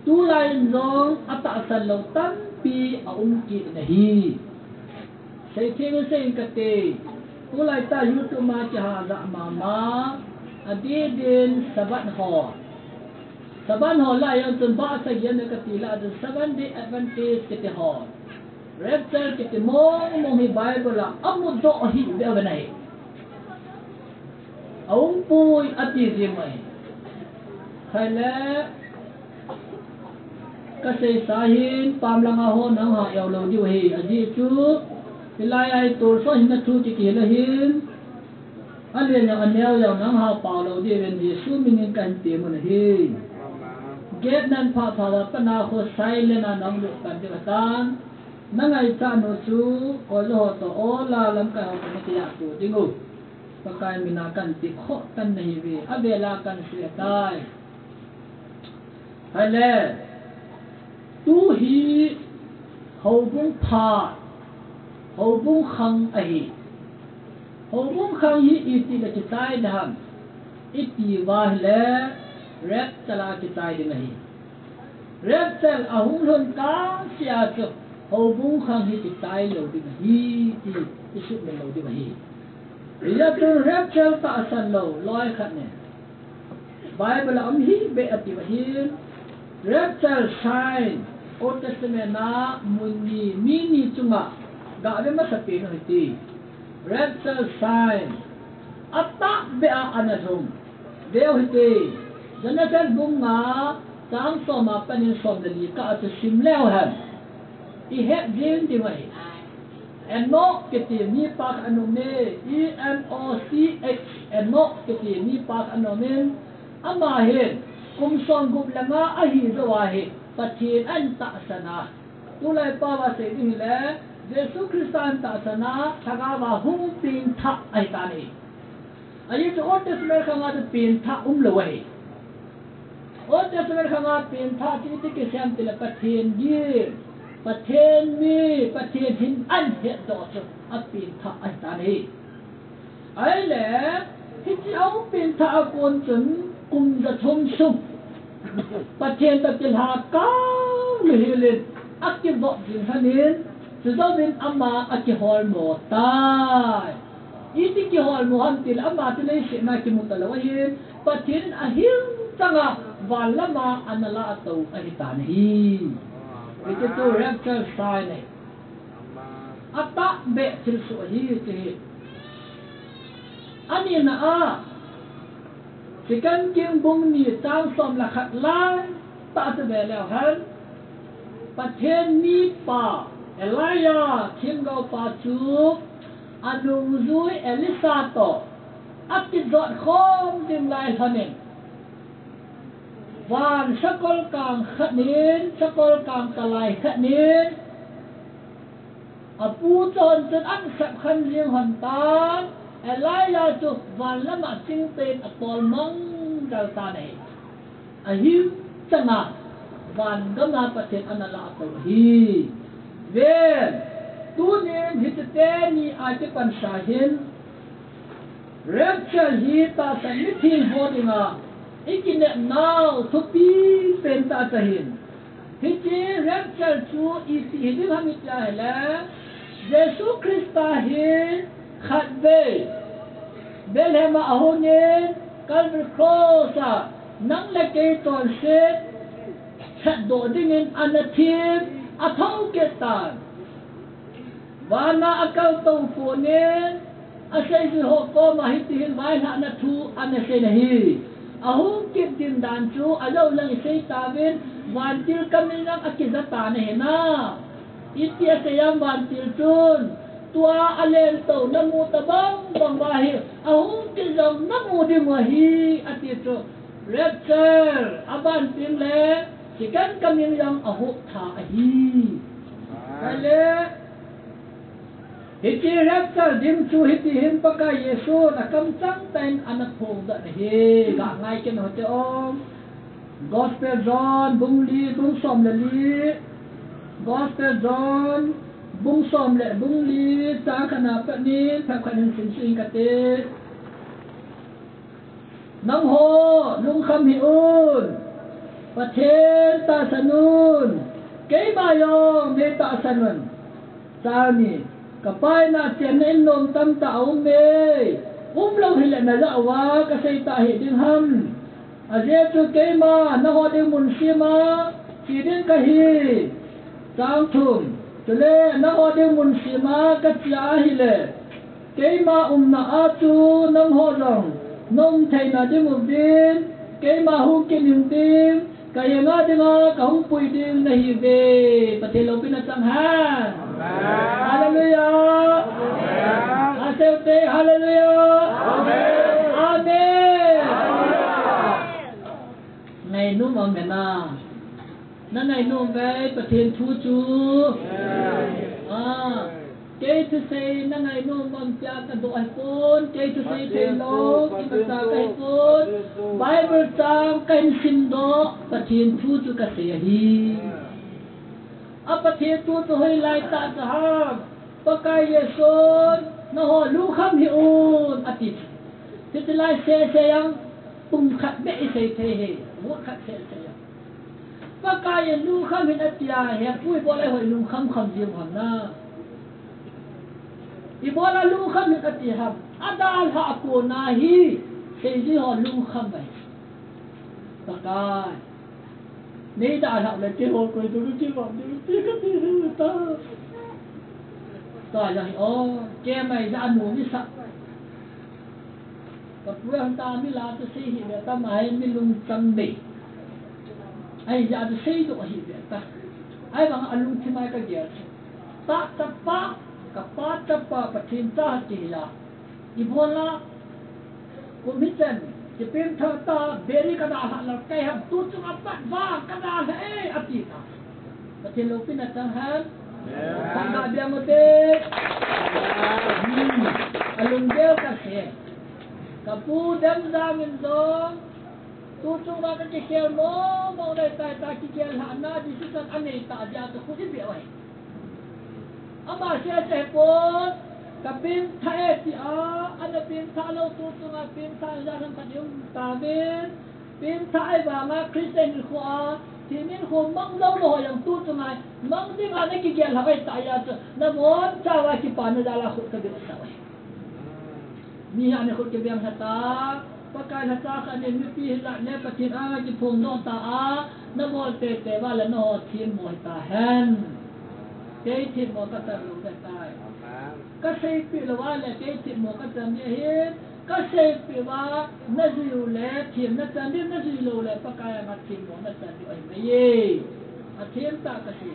tu lain dong ata asal lo tam pi ki nahi sai thing sai kate ulai ta YouTube ma cha za mama adidin sabat ho la yang tun ba sa yan ka tila the 7 day advantage kete ho rapture kete mong hi bible la amu do hi de banai aung pui ati zimai khala ka sei sahin pam langa ho nang ha yaw lo diu hi aji chu pilai ai tur so hin thu ti ki la hin alien yang anel yaw nang ha pa lo di ven yesu minin kan ti mun hi get nan pha pha wa pana ho sai le na nang lu kan de tan nangai cha no chu o lo to o la lam ka ho ni ti ya tu dingu pakai mina kan ti kho kan nei ve abela kan se tai hale tu hi hầu bung pha hầu bung khang ai hầu bung khang hi iti la chi tai dam iti wa le rep chala chi tai de nahi rep chal ahung lon ka sia chu hầu bung khang hi chi tai lo de nahi ti su me lo de nahi ya tu rep chal ta san lo loi khat ne bible am hi be ati wa hi rep chal sign Old Testament na muni mini chunga ga be ma sapi no ti rapture sign atta be a anazum deu hiti janatan bunga tang so ma panin som de li ka at sim leo han I het din di mai enok kiti ni pak anome ENOCH enok kiti ni pak anomen ama hen kum son gup langa ahi zawa he Pathin an ta sana tulai pa wa se ni le Yesu Kristan ta sana thaga wa hung pin tha ai ta ni ai to Old Testament khanga tu pin tha lo wai Old Testament khanga pin tha ti ti ke sam ti la pathin gi pathin mi pathin hin an he do so a pin tha ai ta ni ai le hi chi au pin tha kon chun kum za thum sum Patien ta til ha cao lihilin akki bo din hanin sudobin amma akki hol mo tai iti ki hol mo han til amma tilai se na ki mutalawahin patien ahil tanga walama anala atau ahitan hi iti to rapture sign ne ata be til so hi ti ani na a Sikan kim bung ni tang som la khat lai ta se be leo han pathen ni pa Elia kim go pa chu anung zui Elisa to akti dot khom dim lai thanin wan sakol kang khanin sakol kang kalai khanin apu chon chen an sap khan rieng hon tan Elia chu van lama ching ten atol mong dal ta nei a hiu changa van gama pathen anala to hi ven tu nen hitte ni a te pan sa hin rapture hi ta san ni thin hodinga ikine now to pi pen ta ta hin hitte rapture chu I ti hi hamit la hele Jesu Christa hi khat be belhema ahonin Calvary cross nang le ke ton se chat do dingin anathim athau ke tan wana akal tong phonin asai ji ho ko ma hitin vai na na thu anase nahi ahu ke din dan chu alo lang sei tawin wan til kamin lang akizata ne na itia sayam wan til chun tua alen to namu tabang bang bahi ahu ke jong namu di mahi atito rapture aban tin le sikan kamin yang ahu tha ahi kale hiti rapture dim chu hiti him paka Yesu nakam chang ten anak phong da he ga ngai ken hote om Gospel John bungli bung som le li Gospel John bung som le bung li ta khana pa ni pha khanin sin sin ka te nang ho lung kham hi un pathen ta sanun ke ba yong ne ta sanun sa ni kapai na chen in nom tam ta me lo hi le na la wa ka sei ta hi ding ham a je chu ke ma na ho ding mun si ma si ding ka hi sang thum tu le na ho ding mun si ma ka chia hi le ke ma na a chu nang ho rong nong thai na ding mu din ke ma hu ke nim din ka ye nga ding a ka hung pui ding na hi ve pa te lo pin na chang ha hallelujah asete hallelujah amen ngày nu mong ngày na ngày nu vềประเทศทูจูcái thứ say na ngày nu mong cha cái độ ai phun cái thứ say thế lô cái mà cha cái phun Bible trang cái sim đó ประเทศทูจูcái say hi à ประเทศทูจูให้ไล่ตาจะห้ามปะกายเยซูนะฮะลูกคำฮิอุนอาทิตย์ที่จะไล่เสียยังปุ่มขัดเบะเสียเทเหหัวขัดเสียยังปะกายลูกคำฮินอาทิตย์เฮียปุ้ยบอกเลยว่าลูกคำเดียวกันนะอีบอกละลูกคำฮินอาทิตย์ครับอาดาลฮะกูนาฮีเสียที่ฮะลูกคำไปปะกายนี่ดาลฮะเลยที่ฮะกูดูที่บอกที่ก็ที่เรื่องตาต่อจากอ๋อแกไม่จะหนูมิสักกับเรื่องตามิลาจะซีหิเดตาหมายมิลุงจังเดไอ้ยาจะซีตัวหิเดตาไอ้บางอลุงที่ไม่ก็เดียวตาจับปะกับปาจับปะปะทินตาจีลาอีพอละกุมิจันจะเป็นเธอตาเบรีกระดาษหลักไก่หับตุ้จุกับปัดว่ากระดาษเอ้อติตาปะทินลูกพินัดจังหันTangga dia mutik. Alung dia kasih. Kapu dam zamin dong. Tutung nak kecil mau dah tak kecil hana di situ aneh tak dia tu kudu biar. Ama saya pun kapin thai ti ada pin thalo tutung pin thai jangan padium tamin pin thai bama Kristen koทีนี้คนมั่งเล่าเลยอย่างตู้ทำไมมั่งที่มาในกิจการอะไรตายอ่ะน้ำมันเจ้าว่าที่ปานดาราขุดกระเบื้องสวยมีอันนี้ขุดกระเบื้องหัตถาประกาศหัตถาคันนี้มีปีละเนี่ยปฏิอาจิพงโนตาน้ำมันเตะว่าละโนทีมมวยตาแฮนเจ้าทีมมวยก็จะรู้ได้ตายก็ใช่ปีละว่าแหละเจ้าทีมมวยก็จะมีเหตุก็เสพว่านั่นอยู่แล้วทีมนั่นจันดินั่นอยู่แล้วปะกายมาทีมนั่นจันดิไอ้ไม่เย่อาทีมตากระสี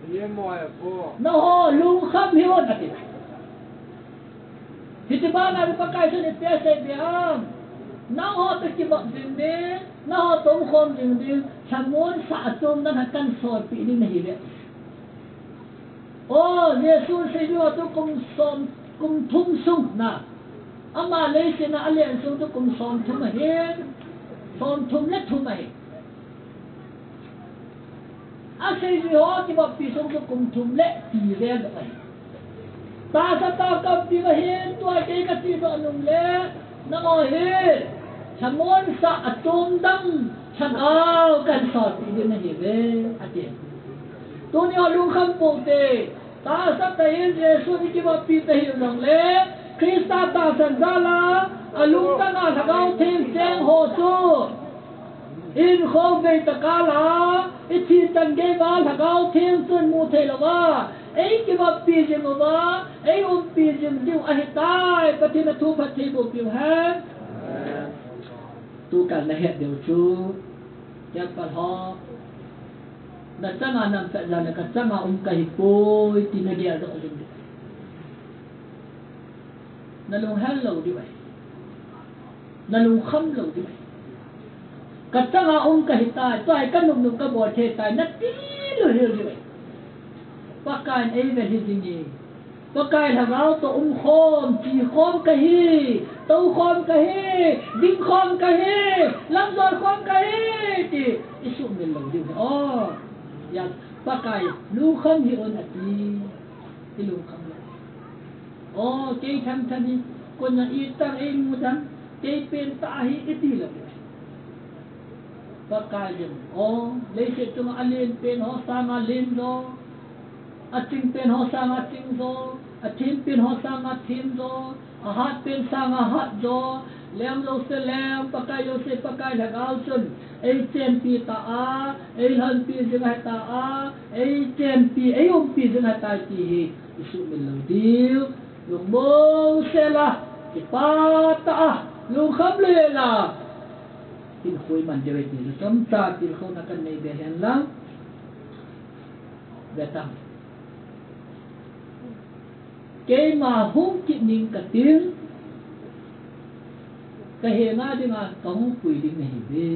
เยี่ยมมวยพ่อน้าลุงคำฮิวนักที่บ้านนั้นปะกายชนิดเปียเสพยามน้าตะกี้บอกจริงดิน้าต้มคมจริงดิชะมวนสะสมนั่นหักันสอนปีนี้ไม่เห็นเลยโอ้เยซูเสียว่าตุกุมสอนกุมทุ่มสุ่มนะอามาเลยสินะอะไรส่งตุกุมสอนทุ่มเห็นสอนทุ่มเล็กทุ่มเห็นอาศัยที่ว่าที่บอกปีส่งตุกุมทุ่มเล็กปีเรียนไปตาสตากับปีมาเห็นตัวเอกที่ตัวนุ่มเล็กนั่งเห็นฉันม้วนสะจุมดังฉันเอากันสอนปีนี้ไม่เห็นเลยอาจารย์ตัวนี้ลุงคำปูเตตาสตาเห็นเยซูที่บอกปีเตหินงเล็กคริสต์ตาสันดาลาอลุงตั้งอาสก้าวเทียงเจงโฮซูอินโคเวตกาลาอิทิตันเกบาลสก้าวเทียงสุนมูเทลวาไอ้กิบปีจิมวาไอ้ปีจิมดิวอหิตายปฏิมาทุปฏิบุปิวแฮนตูกันละเหตุเดียวชูยับปะทอนัดจังานำเสจานกัดจังอาไก่ปุยตีนเดียดอลินนั่นลงฮัลโหลด้วยนั่นลงคำโหลด้วยกัดจังอาไก่ตายตัวไอ้กันนุ่มๆก็บวชเทตายนัดตีเลยด้วยปากกายเอเวอร์จริงๆปากกายถ้าเราตัวโคมจีโคมกะฮีตัวโคมกะฮีดิ้งโคมกะฮีลำดอนโคมกะฮีที่อิสุเมลโหลด้วยอ๋ออย่างปากกายลูกคำฮิโอนัตีที่ลูกคำโอ้เกย์ทำนี่คนยังอีตั้งเองมุดันเกย์เป็นตาหิอิติละปากกายยังโอ้เลยเสร็จตัวอันเลนเป็นหัวสางอันเลนโซอาจิงเป็นหัวสางอาจิงโซ thím pin ho sang thím zo hat pin sang hat zo lem lo se lem pakai yo se pakai la gao chun ei chen pi ta a ei han pi jing ha ta a ei chen pi ei pi jing ha ta ti hi isu min lo diu lung mo se la ki pa ta a lung kham le la tin khoi man de ti som ta tin kho na kan nei be hen lang be tam ke ma hung ki ning ka tin ka he na ding a ka hung pui ding nei be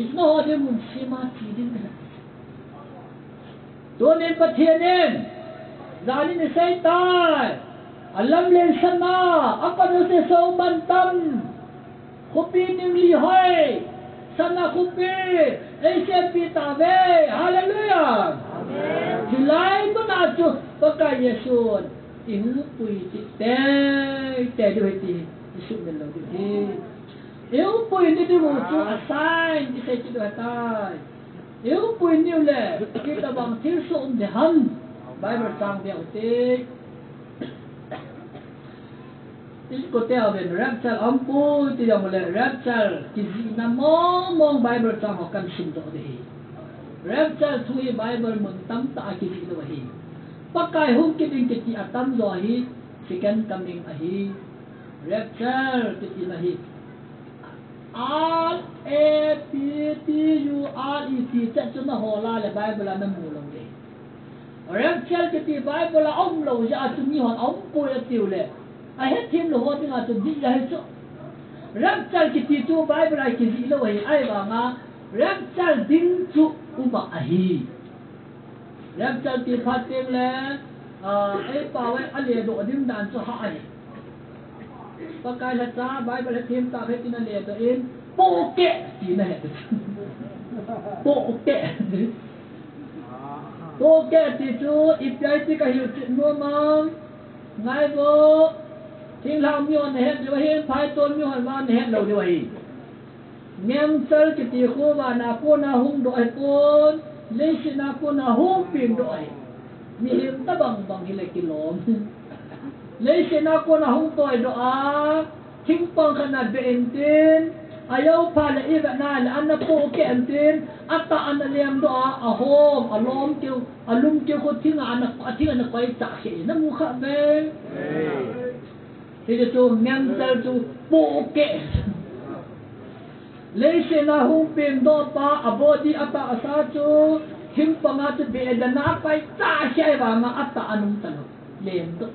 is no de mun si ma ti ding ka to nen pa thien nen zani ne sai tai alam len sana apa no se so man tam khupi ning li hoi sana khupi ei se pi ta ve hallelujah amen hilai ko na chu pakai yesun in pui ti te de ti isu men lo ti eu pui ni de mo chu asai ti se ti do tai eu pui ni le ki ta bang thil su de han bible sang de ti is ko te aven rapsal ampu ti dong le rapsal ki na mong bible sang ho kan sim do de rapsal thui bible mun tam ta ki do hi pakai hum ki ding ki atam do hi second coming a hi rapsal ki na hi R A P T U R E T cha chu na ho la le bible na mu lo de rapsal ki ti bible om lo ja chu ni hon om pu ya tiu le I had him lo ho ting a chu di ja he chu rapsal ki ti chu bible ai ki zi lo hi ai ba nga rapsal ding chu uba a hi rapsal ti pha ting le ai pa we a le do dim dan chu ha ai pakai la cha bible thim ta he tin le to in po ke ti na he po ke ti chu ipai ti ka hi chu no mang ngai bo thing lam mi on he de he phai ton mi hon wan he lo de hi ngem sal ki ti khu ba na ko na hung do ai pon le si na ko na hung pin do ai mi him ta bang hi le ki lom le si na ko na hung toi do a thing pang khana be en tin ayau pa le i ba na la an po ke an tin ata an lem do a hom a lom ki a lum ki ko thing an koi ta he na mu kha be thì cho ngăn sel cho bộ kệ lấy xe na hung pin do pa abodi apa asa cho him panga cho be da na pai ta sai ba ma ata anum tano lem do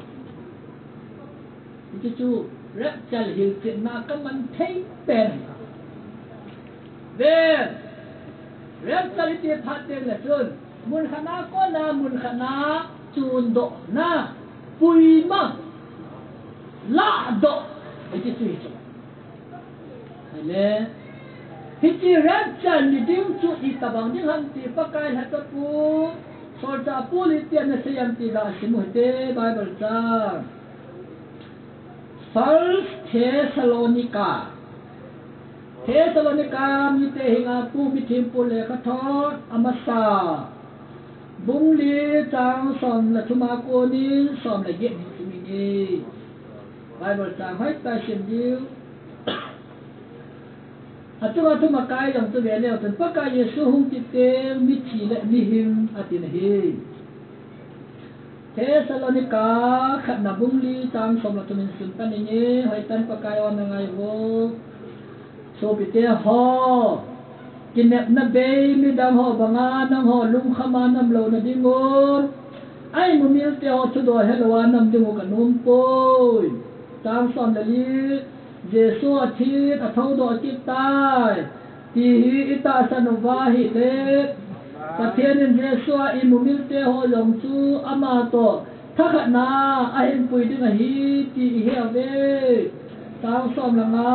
thì cho rap chal hil chen na ka man thei pen ve rap chal ti phat te la chun mun khana ko na mun khana chun do na pui ma la do itu itu ale hiti rapcha ni dim chu itabang ding han ti pakai hat pu sorta puli tian na siam ti da simu te bible cha First Thessalonica mi te hinga pu mi thim pu le ka thot amasa bung li chang som la thuma ko ni som la ye ni ni Bible sang hai ta sim diu atu makai yang tu ve le ten pakai yesu hung ti te mi thi le mi him atin hi Thessalonica khat na bung li tang som la tumin sim pan ni hai tan pakai on ngai wo so pi te ho kinep na be mi dam ho banga nang ho lum khama nam lo na dingon ai mu mil te ho chu do helwa nam dingo ka num poi tang som la li Jesu athi a thau do ki tai ti hi ita sanova hi le pathian in Jesu a imumil te ho long chu ama to thakha na a hin pui ding hi ti he ave tang som la nga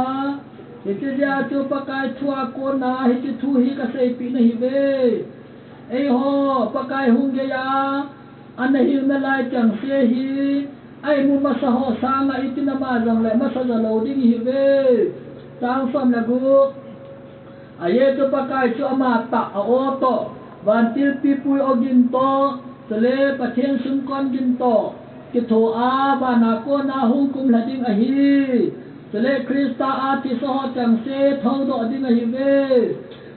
ti ja chu pakai thua ko na hi ti thu hi ka sei pi na hi ve ei ho pakai hung ge ya an hi na lai chang se hi ai mu masa ho sang ai tin ma jang le masa ja lo ding hi ve tang som la gu aye to pakai chu ama ta a o to วันที่ปีปุยอกินโตสเลประเทศสุนกอนกินโตกิโทอาบานาโกนาหุกุมละดิงอหีสเลคริสตาอาติสหจังเซทาวดอดิงอหีเว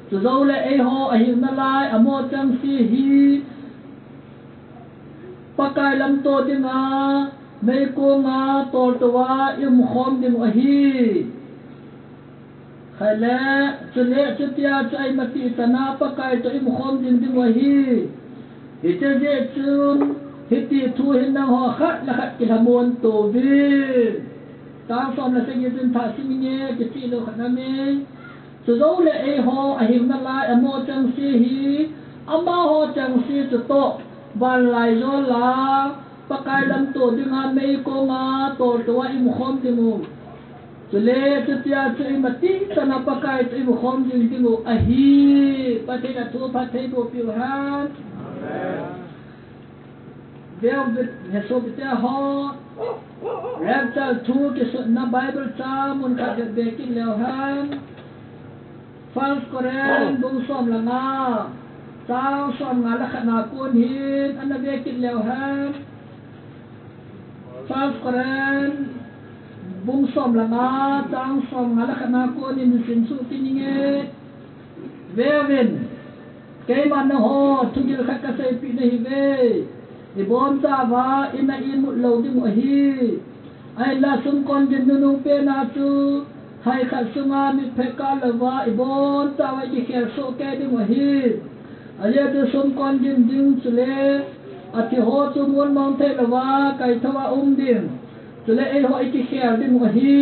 สุโซเลเอโฮอหินาลายอโมจังซีฮีปากายลำโตดิงาเมโกงาโตตัวอิมคอมดิงอหีใครแล้วจะเละจะเตียใจมาติสนาปากายตัวอิมคอมดิงวะฮีฮิตเจจุนฮิติทูหินนังหัวขัดละขัดกิลมวนตัววิตามสอนละเสียจุนท่าสิมิเนกิจิโลขัดนั้นเองสุดโต่งเลยไอโฮอหิมนาลายอโมจังซีฮีอามาโฮจังซีจุดโตบันไลโยลาปากายลำตัวดิงาเมโกงาตัวอิมคอมดิงูจะเล่จะเตียจะอิมาติสนาปากายจะอิมคอมดิงูอหีประเทศทั่วประเทศโบปิวฮันเดี๋ยวเฮโซบิเตฮอแรมจะทูกิสุนาไบเบิลจามุนขัดเบกินแล้วฮันฟังกอเรนบุงสอมละงาสาวสอมงาละขนากุนหินอันนั้นเบกินแล้วฮันฟังกอเรนบุงสอมละงาจางสอมงาละขนากุนหินสินสุตินิเงเววินเกมันนะฮอทุกิลขัดกษายปีนหิเวอิบอนซาวาอินาอิมุลาวดิมุฮีไอลาสุนคอนจินนุเปนาจูให้ขัดสุงามิเพกาลวาอิบอนซาวาจิเคโซเกดิมุฮีอายะตุสุนคอนจินดิงสุเลอธิโฮตุมุนมองเทลวาไกทวาดิงสุเลเอโฮอิจิเคดิมุฮี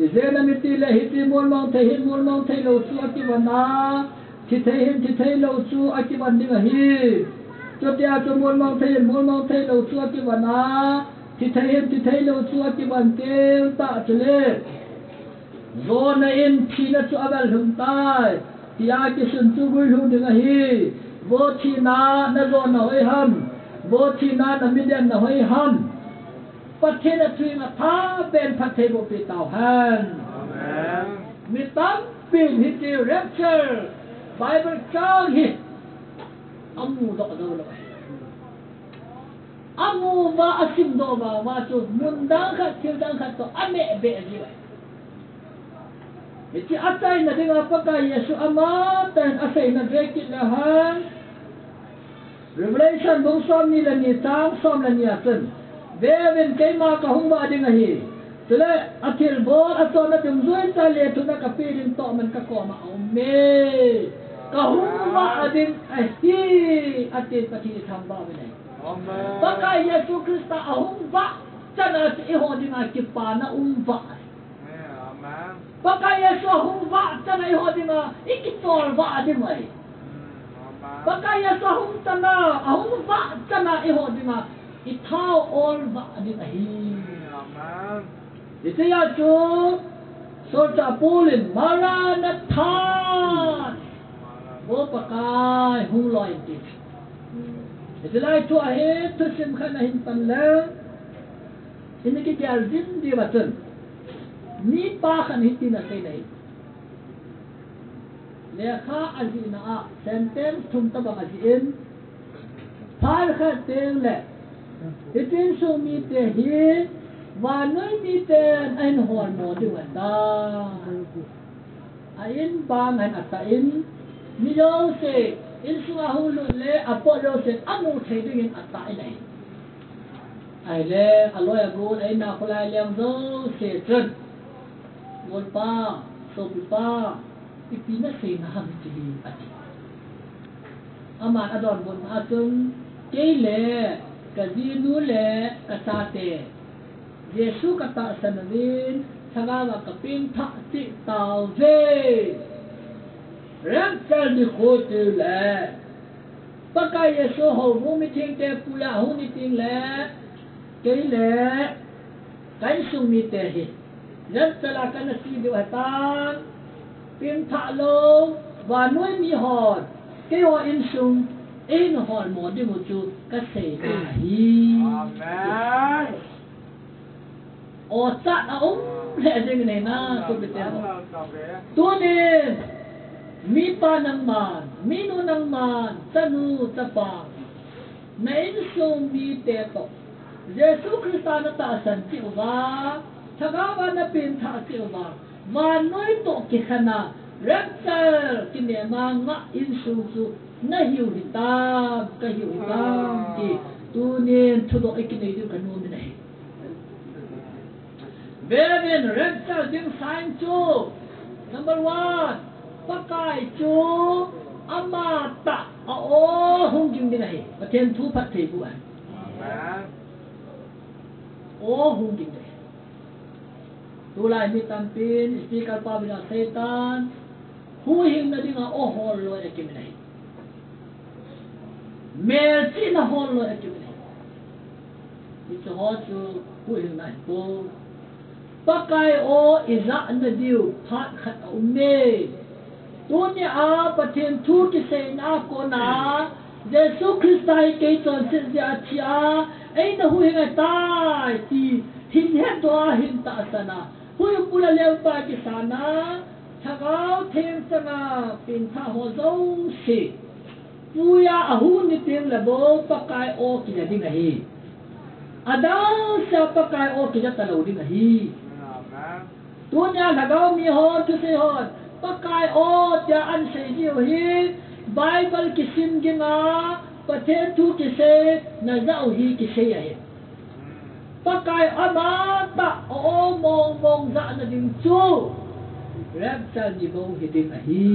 อิเซนามิติเลหิติมุนมองเทหิมุนมองเทโลซูอกิวนาทิเทหินทิเทโลซูอกิวันดิงฮีจุดยาจมูกมองเทนมูลมองเทนเราชัวกิวันนาที่เทนเราชัวกิวันเกลตาเจเลโซนอินทีนัชอับลหุนตายที่อากิสุนจูกุลหุดึงฮีโบทีนาณโซนหอยฮัมโบทีนาณมิเดียนหอยฮัมประเทศทวีมาท้าเป็นประเทศบุปิตาวฮันมีตั้งปีนฮิจิเรปเชอร์ไบเบิลเจ้าฮิอามูดอกดอลอามูว่าอาซิมโดมาว่าจุดมุนดังขัดคิวดังขัดตัวอเมเบะจีไว้ที่อาศัยนั่นเองปากายเยซูอามาแต่อาศัยนั่นเรียกินะฮัน Revelation บุงซ้อมนี่ละนี่ตามซ้อมละนี่สันเววินเกมากับหงบาดิงฮีสุดเลยอาทิลบอลอัตโนนับจุดตาเลตุนักปีรินโตมันก็กอมาเอาเมกะหุมะอดินไอฮีอติปฏิธรรมบ้าไปไหนปากายเยซูคริสต์อาหุมวะจันทร์อิโฮดินาคิปานะวะปากายเยซูอาหุมวะจันทร์อิโฮดินาอิกิตอลวะดิมัยปากายเยซูอาหุมจันทร์อาหุมวะจันทร์อิโฮดินาอิท้าวอลวะดินาฮีอิสยาจูโซจาปูลินมาลานัทธาโบปากายหุ่งลอยติดอิสลายตัวเหตุสิมขันหินตันแล้วอินกิจารจินดีวัตนนี่ปาขันหินตินักไหนเลขาอาจีน่าเซนเทนทุ่มตบอาจีนพาร์ขัดเตงเล่อิตินสุมีเตหีวานุยมีเตนไอหอนโมดิวันตาอินบางอันอัตตาอินมิโยเซอินสุอาหูลุเลอปอโลเซอามูเทดิงินอัตตาอินไอเลอลอยกูไอนาคลายเลียงโซเซจันวอลปาโซปิปาอิปินะเซนะฮัมจิลีอติอามาอดอนบนอาจุงเกเลกะจีนูเลกะซาเตเยซูกะตะสนวินสกาวะกะปิงทะติตาวเวเรื่องเจ้าดิโคติแลปากายเยซูโหวูมิทิงเตปุยาหูนิติงแลเกยแลกันสุมิเตหิยันตะลากันสีดิวตานปิงทะโลวานุยมีหอดเกยวอินซุงอินหอดหมอดิมุจูกะเสติฮีอาเมนโอซัดอาเลจึงเนี่ยนะสุดเดียวตัวนี้ mi pa nang man mi nu nang man tanu tapa na in so mi te to Jesu Christa na ta san ti wa thagawa na pin tha ti wa wa noi to ki khana rapture ki ne ma nga in su su na hiu hitam ka hiu hitam ki tu nen thu do ikine du kanu ni nei Bevin rapture ding sign chu number 1 pakai chu amata a o hung jing ni nei pathen thu phat thei bu an o hung jing nei tu lai mi tam pin speaker pa bina setan hu hing na ding a o hol lo e kim nei mel chi na hol lo e kim nei ni chu ho chu hu hing nai po pakai o iza na diu phat khat o me tu ni a pathen thu ki se na ko na Jesu Christai ke chon se ja chia ei na hu hing tai ti hin he to hin ta sana hu pula le pa ki sana thagao them sana pin tha ho zo se puya a hu ni tem la bo pakai o ki ja ding hi adang sa pakai o ki ja ta lo ding hi tu nya thagao mi ho tu se ho pakai o ja an se ji hi Bible ki sim ginga pathen thu ki se na zau hi ki se ya pakai ama ta o mong mong za na ding chu rapture ni bo hi ding hi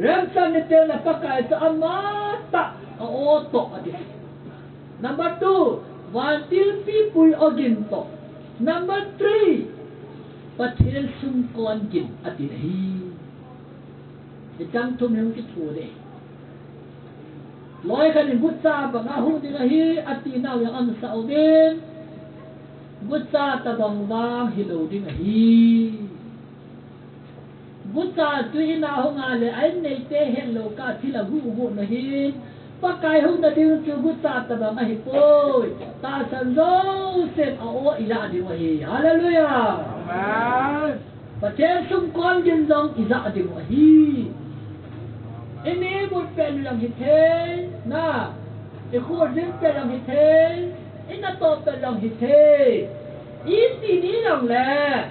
rapture ni te la pakai ta ama ta o to adi number 2 one till people ogin to number 3 pathen sum kon gin adi hi Jang tum yang ki thu de loi kan gut sa ba nga hu ding hi ati naw yang am sa odin gut sa ta bang wang hi lo ding hi gut sa tu ina hu nga le ai nei te hen lo ka thi la hu hu na hi pa kai hu na ding chu gut sa ta bang hi poi ta san zo se a o ila di wa hi hallelujah amen pa te sum kon jin dong iza di wa hi ini một bên làm gì thế na để khu dân bên làm gì thế ina to bên làm gì thế ít tí ní làm lẽ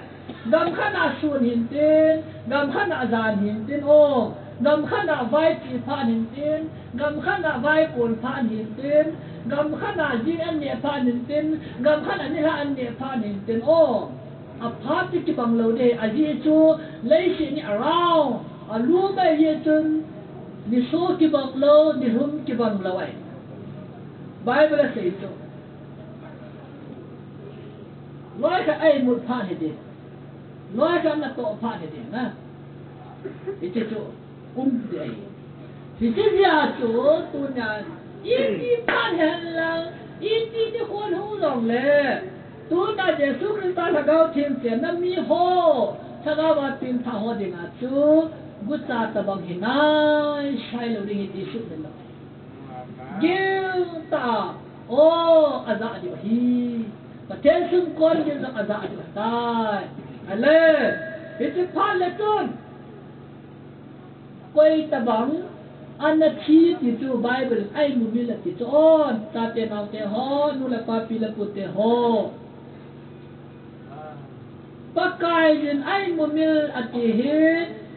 gam khăn à xuân hiện tiền gam khăn à giàn hiện tiền ô gam khăn à vai chỉ phan hiện tiền gam khăn à vai cồn phan hiện tiền gam khăn à gì anh nhẹ phan hiện tiền gam khăn àนี่anh nhẹ phan hiện tiền ô à phát cái bằng lâu đây à gì chú lấy xin around à lúa bây giờ chân ni so ki bang lo ni hum ki bang lo ai Bible say so loi ka ai mut pha he de loi ka na to pha he de na ite cho de ai si ya cho tu na i pha he la i ti de kon hu long le tu na Jesu Christa la gao thim se na mi ho tha ga wa tin tha ho de nga chu Gutsa tabang hinay shai lo ring it isu nila gil ta o aza di hi paten sum kon gil na aza di tai ale iti pale ton koi tabang ana chi ti tu Bible ai mu mila ti on ta te nau te ho nu la pa pi la pu te ho pakai din ai mu mil ati hi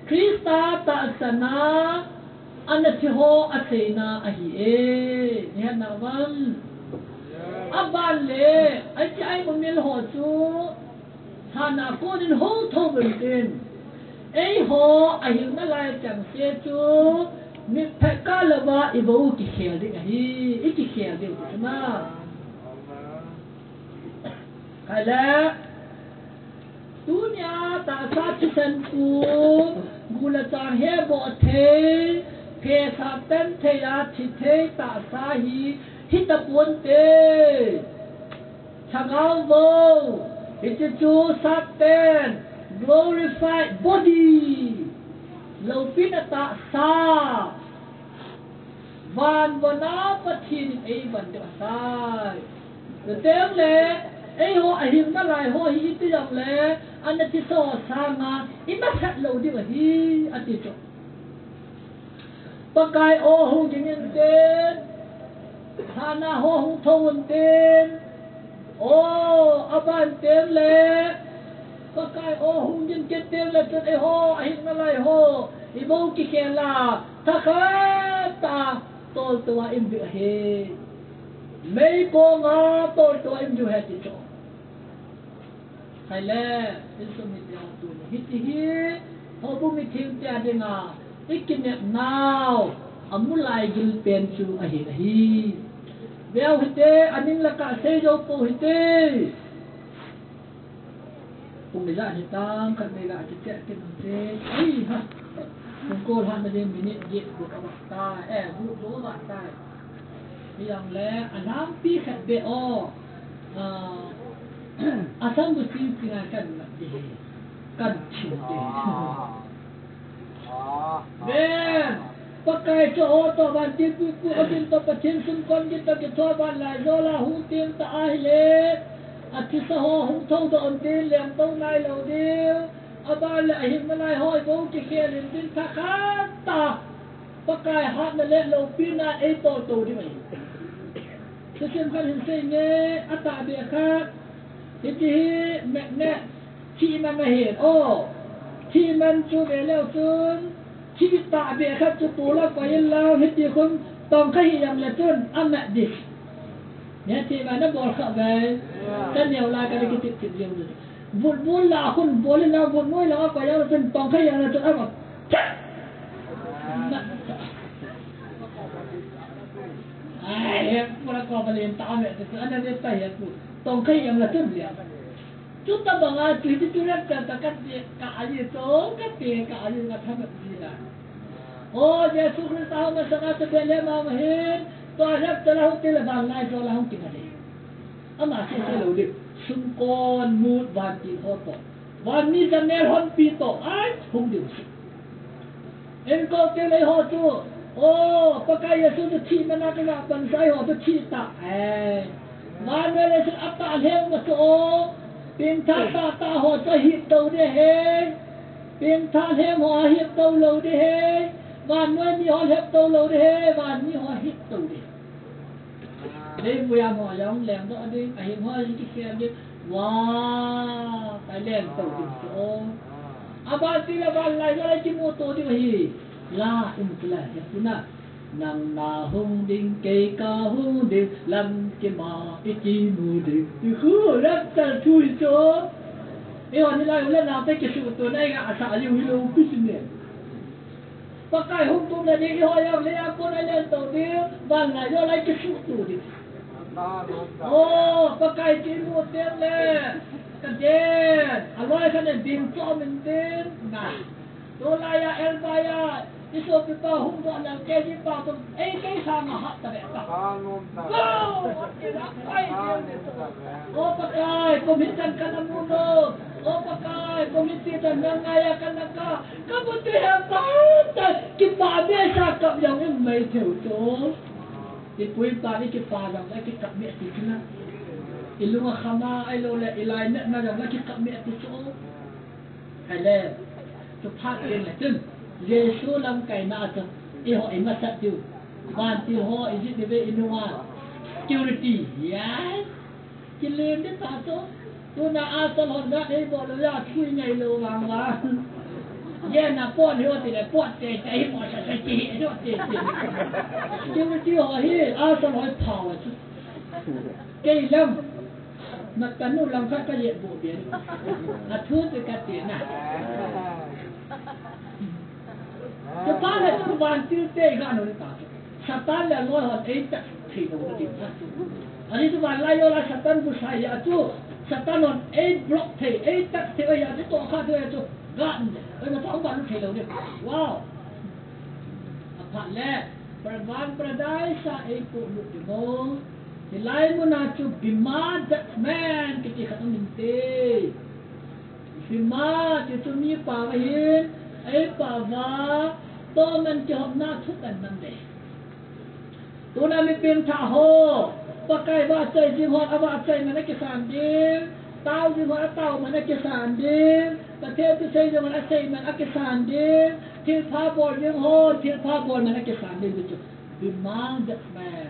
Krista ta sana anati ho athena ahi e ne na wan abale ai chai mumil ho chu thana ko din ho thobin tin ei ho ahi na lai chang se chu mi pheka lawa ibo ki khel de hi iki khel de ma kala dunia ta sa chi san ku gula chang he bo the phe sa ten the ya chi the ta sa hi hita pun te changao wo it chu sa ten glorified body lo pinata sa van vana pathin ei van de sai de tem le ei ho ahim na lai ho hi ti yang le an ti so sa nga ina khat lo di wa hi ati cho pakai oh hung jingin ten hana ho hung thon ten oh aban ten le pakai oh hung jin ket ten le ten e ho ahin na lai ho ibo ki kela tha kha ta tol tua im du he mei ko nga tol tua im du he ti cho hai le in so mi ya tu hi ti hi ho bu mi thim te adinga ikin now amulai gil pen chu a hi bel hite aning la ka se jo po hite pung ja ni tam kan me ga ti te te ai ha pung ko han de minute ye ko ka ta bu do ba ta yang le anam pi khat be o asam bu tin tinga kan na di kan chi de ben pakai cho to ban ti pu atin to pathin sun kon gi ta ki to ban la zo la hu tin ta ai le ati sa ho hu thong to on tin lem to nai lo di aba la hin ma nai hoi bo ki khe lin tin tha kha ta pakai hat na le lo pi na e to di mai se chen kan hin se nge ata be kha ti me ne chi man ma he o chi man chu ve le chunชีวิตตาเบียครับจุตูละไปแล้วฮิติคนต้องขยันละจนอันนั้นดิเนี่ยที่มันน่ะบอกเขาไปแต่เดี๋ยวลากันกิติติเดียวเลยบุญละคนบุญละบุญน้อยละไปแล้วจนต้องขยันละจนแบบไอ้พวกเราก็ไปเรียนตามเนี่ยแต่อันนั้นเนี่ยไปอ่ะต้องขยันละจนเดียวจุดตั้งบางอาจุดที่จุดแรกแต่ตะกัดเนี่ยกะอายุโตกัดเตะกะอายุกัดทำแบบนี้ละโอ้เยซูคริสต์เอามาสังกัดเป็นเล่มาเห็นตัวแรกจะเล่าตีละบางนายตัวเล่ากินอะไรอามาเสียเราดิสุนกรมูดวันที่เขาโตวันนี้จะเนรฮอนปีโตไอ้หุ่นเดียวสิเอ็นก็เตะเลยหัวจูโอ้ปากกาเยซูจะทีมันน่าจะว่าเป็นใจหัวจะทีตาวันเวลาจะอัตตาเลี้ยงมาโตเป็นท่าตาหัวจะหิบตัวเด้เฮเป็นท่าเลี้ยงหัวหิบตัวเราเด้เฮวันนี้มีหัวหิบตัวเราเด้เฮวันนี้หัวหิบตัวเด้เดี๋ยวพยายามหัวย้อมแหลมตัวเด้ไอ้หัวยิ่งที่เขียนดิว้าไปแหลมตัวดิโอ้อาบาติละบาลายอะไรที่มูตัวดิวฮีลาอิมตุลาเห็นนะนังนาหงดิงเกกาหงดิงลำเกมาอิจิมูดิงคือรักจะช่วยโจ้ไอ้วันนี้เราเล่นน้ำไปเก็บสุดตัวได้ก็อาศัยอยู่ที่เราพิจิตรเนี่ยปากกาหงตัวนั้นที่เขาอยากเลี้ยงคนอะไรตัวเดียวบ้านไหนก็ไล่เก็บสุดตัวดิโอ้ปากกาจีมูเต็มเลยกันเจนอร่อยขนาดดินซ้อมเป็นดินนะตัวลายเอลบายาiso kita humba lang keji pa to kay sama hat ta ba o pakay kumitan ka na muno o pakay kumitan na ngaya ka na ka kabuti ha ta kipabe sa kap yang may theo to ipuy pa ni kipalang ay kikap mi ti na ilunga khama ay lola ilay na yang na kikap mi ti so ale to phat din la tin Yesu lam kai na ta iho ai masat tu ban ti ho is it the inua security yes kilem de ta to tu na asal hon da ei bo lo ya thui ngai lo wang wa ye na pon ho ti le pon te ai mo sa sa ti do ti security ho hi asal hoi phao chu kai lam mà cắn nụ lòng phát cái diện phổ biến là thuốc từ cắt tiền à cái phát là chúng bàn tiêu tê ra nó lên tạt Satan là ngôi hồn ấy chắc thì nó có điểm phát anh ấy chúng bàn lai vô là Satan bù sai ya chú Satan hồn ấy block thì ấy chắc thì bây giờ cái tổ khác thôi chú gạn bây giờ ông bạn nó thấy đâu được wow phản lẽ Pradai sa ấy phụ nữ thì ngô thì lai mo na chú bima judgment cái khát mình tê bima thì chú mi pa hin ấy pa va to mình cho hôm na thúc anh năm đấyตัวนั้นไม่เป็นท่าโหปะไก่ว่าใจจริงหอดอว่าใจมันนักสานดีเต้าจริงหอดเต้ามันนักสานดีประเทศที่ใช้จริงมันนักใช้มันนักสานดี thiên pha bồn nhưng thiên pha bồn này cái sản phẩm được demand man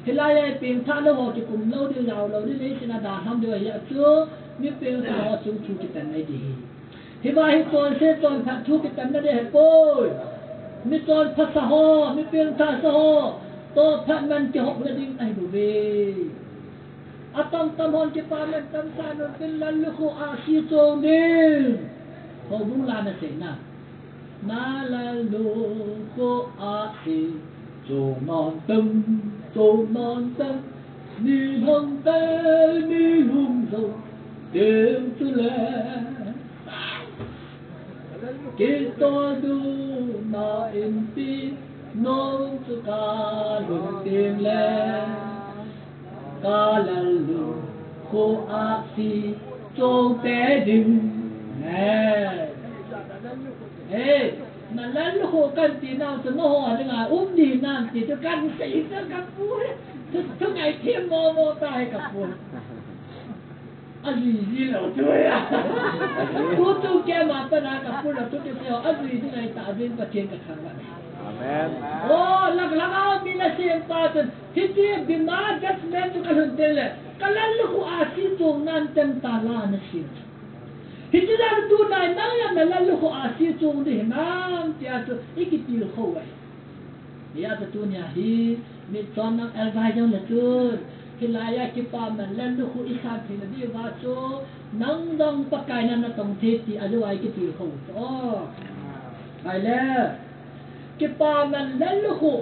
thì lại ai tiền tha lâu họ chỉ cùng lâu đi giàu lâu đi lấy xin là ham được vậy chứ mi tiền thì họ chung chung cái tận này đi thì vậy tôi sẽ tôi phát chung cái tận này để bôi mi tôi phát sa ho mi tiền tha sa ho tôi phát mình chỉ học là đi ai đủ về atong tâm hồn cái pa mình tâm sa nó cái lần lúc họ asi trông đi họ cũng làm được thế nào na la lúc họ asi trông non tâm ni hồng tê ni hùng dầu đêm tu lệ kita du na inti non tu ca luân tiền lệ ca lalu ko aksi trông té đừng nè mà lần lúc hồ cần tí nào cho nó hồ được à đi nam thì cho cần sĩ cho cần vui cho ngày thêm mô tai cả vui gì là chơi à tu kia mà ta đã cả vui là tu kia theo gì thế này tạo nên và trên cả khang lại Amen. lắc mình là xem ta chân thì bị má đất men cho cái hình tên là cái lần lúc hồ asi trông nan chân ta la nó xin thì chúng ta tu này năng là lần lúc họ asi chung thì năng thì à ít cái điều khâu vậy thì à tu nhà hi mình chọn năng elvai trong là chưa thì lại à cái pa mình lần lúc họ ít sang thì là đi vào chỗ năng dòng bắc cái năng là tổng thể thì à rồi cái điều khâu phải là cái pa mình lần lúc họ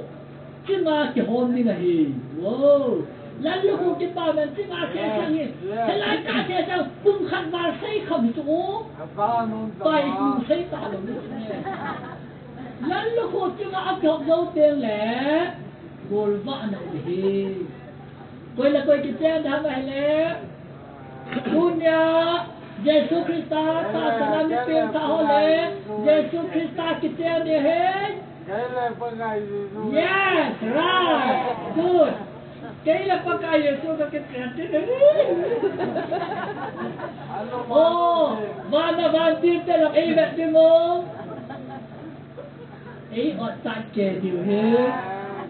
chỉ mà cái hồn đi là hi wow lần lúc họ cái pa mình chỉ mà cái sang hi thì lại cả cái sao bung khăn vào xây không chỗ tay cũng xây ta luôn đấy lần lúc họ chỉ mà áp dụng dấu tiền lẻ gồm vợ nào đi quay là quay cái tên đó vậy lẽ dunia Jesus Christa ta sana mi tiền ta hồ lẽ Jesus Christa cái tên đi hết yes right good cái là pakai Yesus cái tiền đấy van tiền tên là ai vậy đi mông ấy ở tại kề điều hết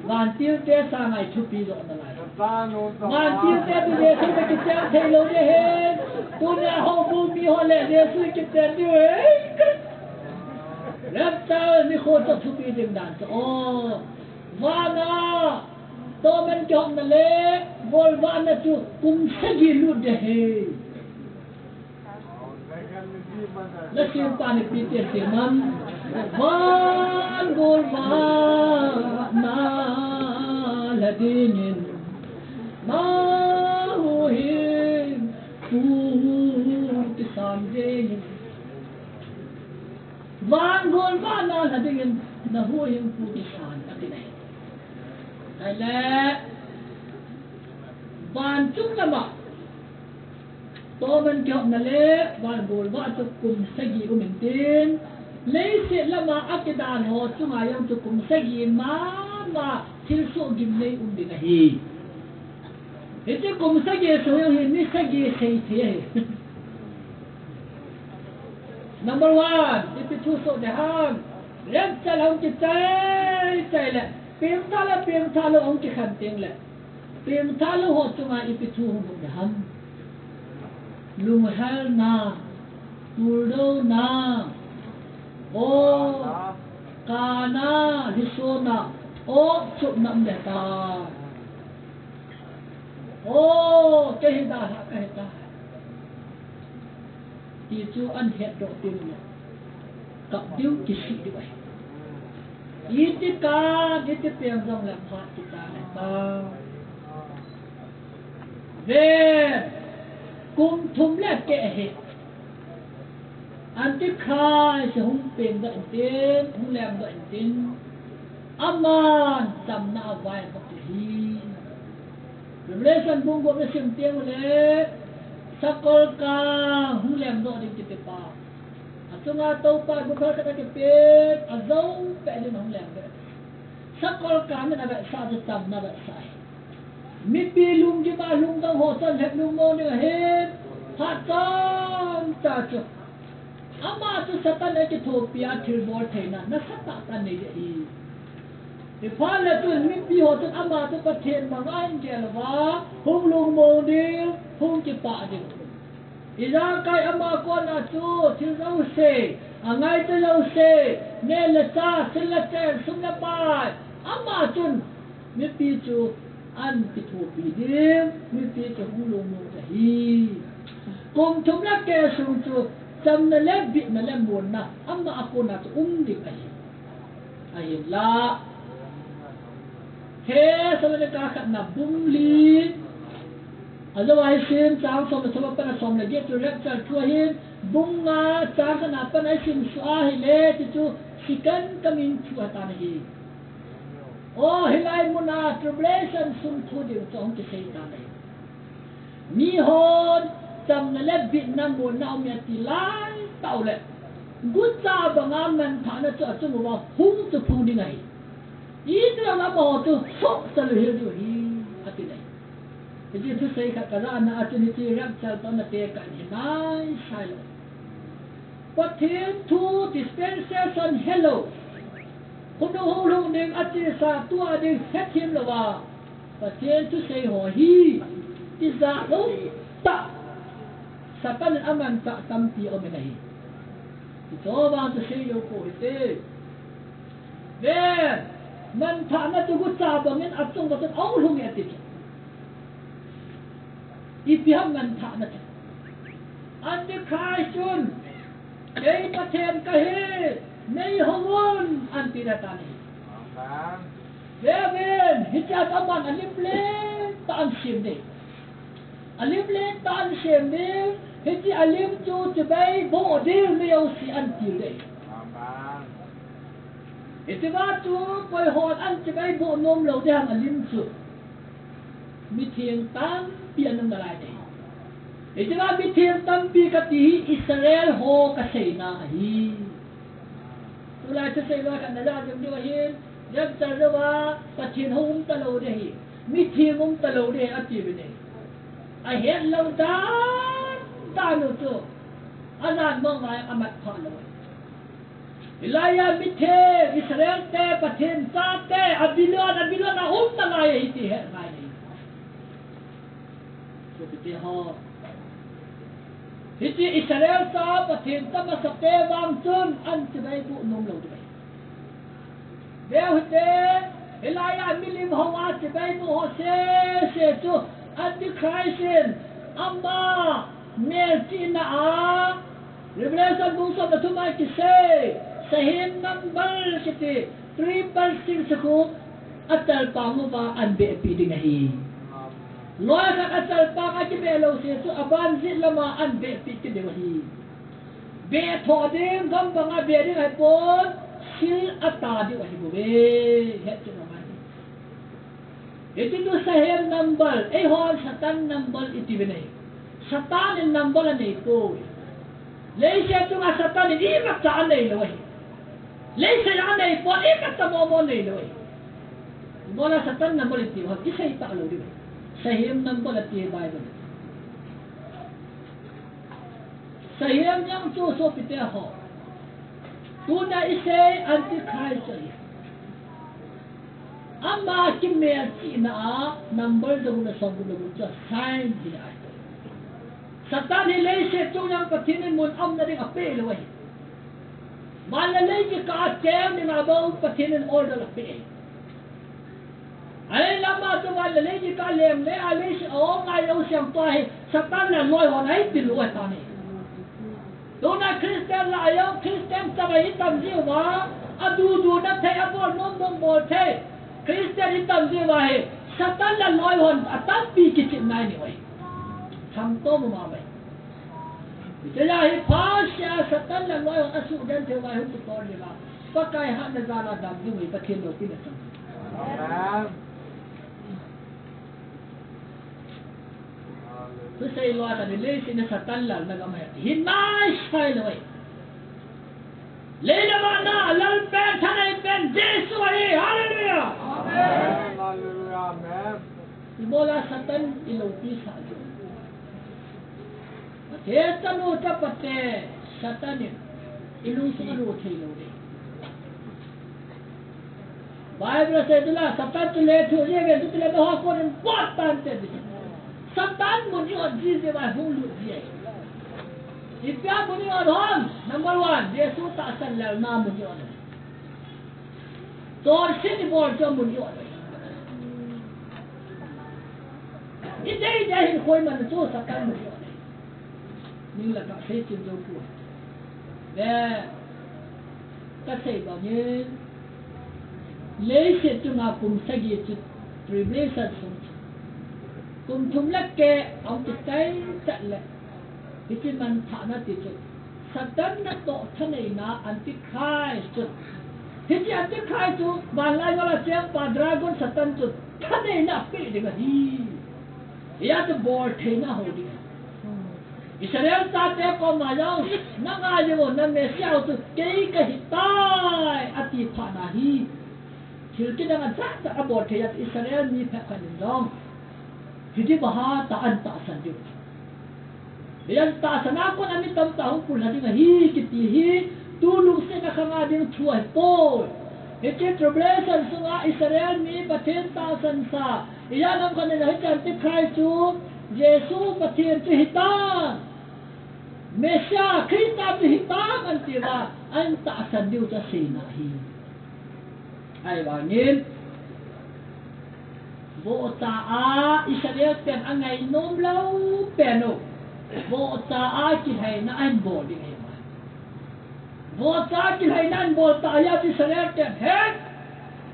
van tiền tên sang ngày chụp video nó lại van tiền tên bây giờ chúng ta cái tên thay lối đi hết tôi nhà họ bu mi họ lẽ Yesus cái tên đi hết làm sao mi khôi cho chụp video đàn cho van à tôi mình chọn là lẽ vol van là chú cùng sẽ gì luôn đấy là xem ta này bị tiền tiền man van vol van na là đi nhìn na hu hin tu ti san de van vol van na là đi nhìn na hu hin tu ti san cái này đây là van chúng ta mà tôi mình chọn là lẽ van bồi vợ cho cùng sẽ gì của mình tin lấy sự là mà ác cái đàn họ chúng ai ông cho cùng sẽ gì mà thiếu số kim lấy đi này thế chứ cùng sẽ gì số yêu hiện ní sẽ gì thấy thế number one đi thu số để ham rất cha lòng cái trái là Pem thala ông cái khăn tiếng lệ pem thala họ chúng ai bị thu hồn được ham lung hell na tuldo na o kana hisona o chụp nằm để ta o cái ta thì chú ăn hẹn độ tiền này cặp điếu kỳ sĩ đi vậy Itika kita yang dong lempat kita ta về cùng thum lẹ kệ hết anh tiếp khai sẽ hung tiền đợi tiền hung làm đợi tiền aman sắm na vai bọc hi rồi lấy sân bung gồm lấy sim tiền lấy sakol ka hung làm đợi tiền kita pa Sunga tau pa bukan kata kepit azau pe dia nong lem be sakol kami na be sa de tam na be sai mi pi lum ji ba lum dang ho san het lum mo ni he ha tam ta chu ama tu satan ai thopia thilbor theina na sata tan nei hi Ipala tu mi pi ho tu ama tu pathen mangan jelwa hung lung mo ding hung chi pa ding Iza kai ama ko na tu thil rau se angai tu rau se ne la sa sila ten sum na pa ama chun mi pi chu an pi thu pi ding mi pi chu hung lung mo ta hi kum thum la ke sung chu cham na le bit na le mon na ama ako na tu ding ai la Thế sao lại cả khát nạp bung li otherwise sin chang som na thoma pana som na get to rapture thua hin bung nga chang ka na pana sin swa hi le ti chu sikan kamin thua ta na hi oh hilai muna tribulation sum thu de chong ki sei ta nei mi hon cham na le bit na mo na mi ti lai tau le gut cha banga man tha na chu chu mo hung chu phu ni ngai Itu yang apa tu sok selalu hidup hi hati ni. Jadi tu saya kata na atu ni tiap calon na teka ni nai silo. Patin tu dispensation hello. Kuno hulung ning ati sa tu ading setim lawa. Patin tu saya ho hi. Iza lo tak. Sapan aman tak tampi o menahi. Itu bang tu saya yo ko ite. Then man thả na tu gut cha bangin atung ba tan ong lung ya ti ipiham man thả na an de khai chun ei pathen ka he nei howon an ti da ta ni Devin hitya taman alim le tan sim de alim le tan sim de hiti alim chu chbai bo de me yo si an ti de Itu batu koi hot an cibai bo nom lo dia alim su. Mi thieng tam pian nang dalai dei. Itu ba mi thieng tam pi ka ti Israel ho ka sei na hi. Tu lai tu sei wa kan da jam dia hin. Jam tar wa ka thin hum ta lo de hi. Mi thieng hum ta lo de a ti bi nei. A het lo ta no tu. Azan mong mai amat pha lo. Ilaya mithe Israel te pathen sa te abilon na talai iti he ngai ni so te ho iti Israel sa pathen ta ma sa te wang chun an te bai bu nom lo de deu te Ilaya milim ho wa te bai bu ho se chu antichrist amma mel tina a Revelation bung so na tumai ki se Sahin number kiti 3 sakut atal pamu ba anbe piding hi loy ka atal pa ka ti belo se su aban zit lama anbe piding de hi be thoding gam banga be ri hai pon sil ata di wa hi bo be het chu ma iti tu sahin number e hon satan number iti benai satan number nei ko leise tu ma satan ni ma cha nei lo hi ليس يعني طريقة تمامون لوي ولا ستن نمبلتي وها كيف يتعلو دي سهيم نمبلتي بايبل سهيم yang tu so pite ho tuna ise anti christ amma kimme na number do na so do cha sign di ai satan ni leise tu yang pathin mun am na ding ape loi Malalay ki kaatem ni mabaw pathin in order of being. Ay lama tu malalay ki kalem le alish o ngayon siyang tahi satan na loy wanay tiluwa tani. Dona Christian la ayaw Christian sabay itam ziwa adudu na tay abol nom bol tay Christian itam ziwa he satan la loy wan atan pikicit na ni way. Samto mo mamay. Jadi pasya satan la loy asu dan te wa hu to ni la pakai hak na zala dam du mi pathin lo pin sam tu sai lo ta ni le sin satan la na gamay hinai sai loy le la mana lal pen thanai pen jesu ai hallelujah amen hallelujah amen ibola satan ilo pisa Eta no tapate satanin ilung sung anu thei lo de Bible says la satan to le to ye ge to le ho ko den pot tan te satan mo ni od ji je ba hung lu ji ipya mo ni od hon number 1 Yesu ta san la na mo ni od tor sin ni bor cho mo ni od idei dai khoi man to satan mo ni od ni la ka se chin zo pu de ka sei ba ni lấy sẽ chúng ta cùng xây dựng chút tribulation sống cùng thùng lắc kẹ ông chỉ cái trận lệ thì chỉ mình thả nó thì chút Satan nó tổ thân này na antichrist chút thì chỉ antichrist chút bà lại gọi là xem bà dragon Satan chút thân này na bị được gì ya तो ball thế na हो đi Israel ta te ko ma yong na nga je wo na me xiao tu cái tai ati pha na hi Til kita dengan tak abot hayat Israel ni pekkan dong. Jadi bahasa tak san dia. Yang tak sana ko nami tam tahu pun hadi hi kiti hi tulung se na khanga ding chuai po. Eke tribulation sunga Israel ni pathen ta san sa. Iya nam kan na hitan ti khai chu Yesu pathen ti hitan. Mesia Krista ti hitan an ti ba an ta san dia ta sina hi. Ai bảo nhìn vô ta Israel tiền anh ngày nôm lâu bèn nô vô ta chỉ hay na anh bồ đi ngay mà vô ta chỉ hay na anh bồ ta ya Israel tiền hết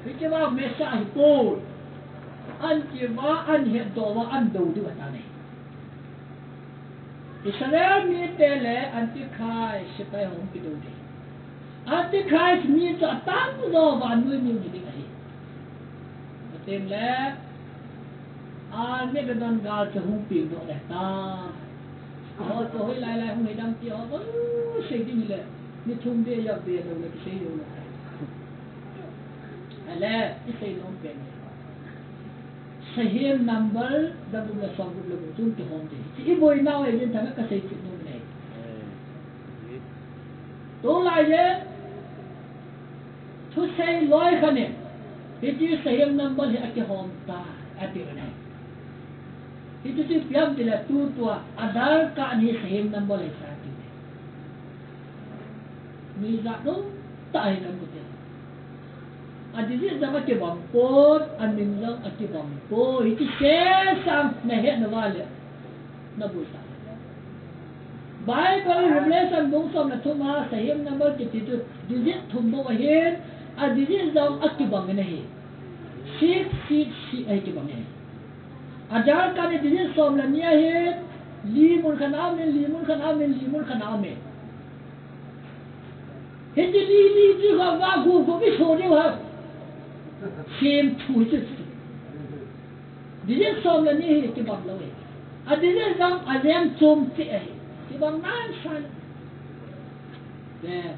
vì cái mà Mesa hi bồ anh chỉ mà anh hiện đồ mà anh đầu đi vào này Israel mi tên là Antichrist sẽ phải hùng cái đầu đi Antichrist ni cho tăng do và nuôi nhiều như thế này. Tên là an biết đơn gal cho hung pin độ này ta. Họ cho hơi lại hung đam tiêu có xây đi như như chung đi giờ về rồi cái xây rồi. Hay là cái xây nó bên. Sahih number dalam là xong được chung cái hông gì. Chỉ bồi nào ấy nên thằng cái xây chuyện nó này. Tôi lại vậy. Thu say loi khane hiji sayam number he ake hom ta ate ne hiji si pyam dila tu tua adar ka ni sayam number le sa ti ni za no tai nam ko te adiji zama ke bam po anin lang ate bam po hiji se sam ne he na wale na bu sa Bible Revelation bung som na thuma sayam number ke ti tu dizit thum bo he Adizin zam akibang nahi. Sik ai kibang nahi. Adar kan adizin som la niya he limun khanam me. Hindi li ji ga wa gu go bi so de wa. Same thu ji. Adizin som la niya he kibang lo he. Adizin zam azam chom ti ai. Kibang nan san. There.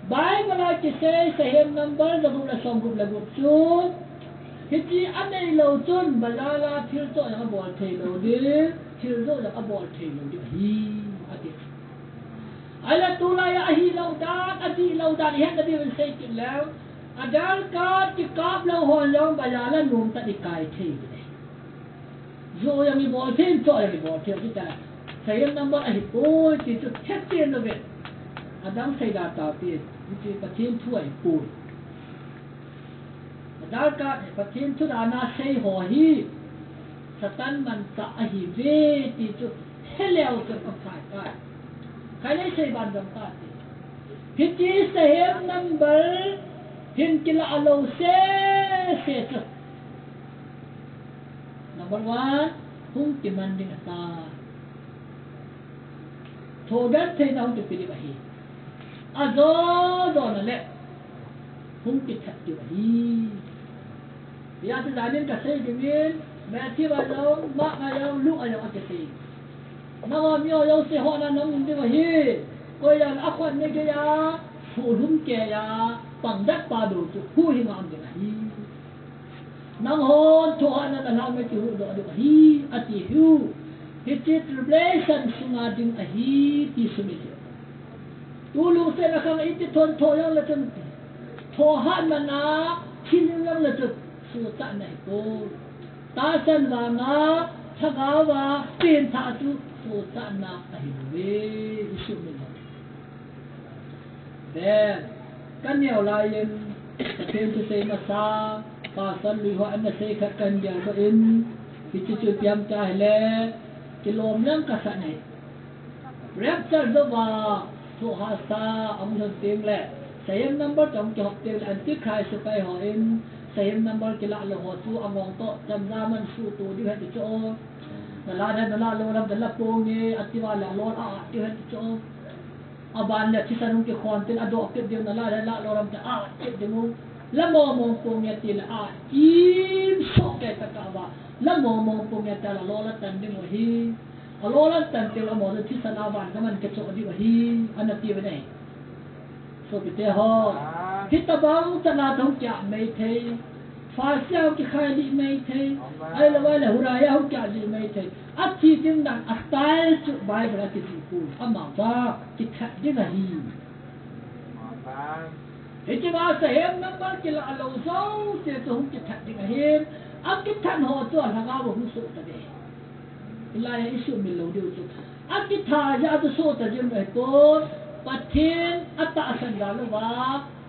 Bible like to say sahih number zabung la som group la group chu hiji anei lo chun balala thil to ya bol thei lo di thil zo ya bol thei lo di hi ati ala tu la ya hi lo dan ati lo dan hen da bi ben sei kin lao adal ka ti kap lo hon lo balala num ta di kai thei di zo ya mi bol thei to ya mi bol thei ti ta sahih number ai po ti chu het tin lo ve Adam say that is which pertain to a pool. Adalka pertain to the Anna say ho he Satan man ta hi ve ti chu hello to ka kai say ban dam ta hiti say number hin kila alo se number 1 hung demanding ta thodat say down to pili ba hi azo do na le hung ki that ti hi ya ta zanin ka sai dimin ma ti ba lo ma ma yo lu a yo ka sai na wa mi yo se ho na nong ti ba hi ko ya a khwan ne ke ya fu lum ke ya pang dat pa do tu hu hi ngam ti ba hi nang hon to ana na la me ti hu do ba hi ati hu hit tribulation sunga ding a hi ti sumi lu se na khang iti thon tho yang la chen tho han ma na chin yang la chen su ta nai ko ta san wa nga tha ga wa tin tha tu su ta na ta hi we isu mi na then kan neo la yin tem tu se ma sa pa san li ho an se kha kan ya ko in ki chu chu tiam cha le ki lom lang ka sa nai rap chal do wa thu ha sa ông thân tiếng lệ same number trong cho học tiếng anh tiếp khai sẽ phải hỏi in same number cái lạ là họ su ông ngọn to chăm ra mình su tu đi hết chỗ là đây là lo làm là pong nghe atiwa là lo đi hết chỗ aban là chỉ sang cái khoản tiền ado cái điều là lo làm cái điều là mò pong nghe tiền là im sok cái tất cả và là mò pong nghe là lo là tận đi một hi lo là tận tiêu là mò là chỉ sang aban cái mình cái chỗ đi một hi anh là tiêu này so bị thế ho hít ta bang ta na thông chạm mấy thế phá sao cái khai đi mấy thế ai là vậy là huraya không chạm đi mấy thế ắt chỉ tiếng đàn ắt tai chữ bài là cái gì cũng mà ba cái khác đi là hi thế chứ mà xem nó bắt cái là lâu sau thì tôi không cái khác đi là hi ắt cái thằng họ tôi là ngao không sợ ta đấy lại là sự mình lâu điều chút ắt cái thà ra tôi sợ ta chứ này tốtประเทศอัตตาสัญญาลว่า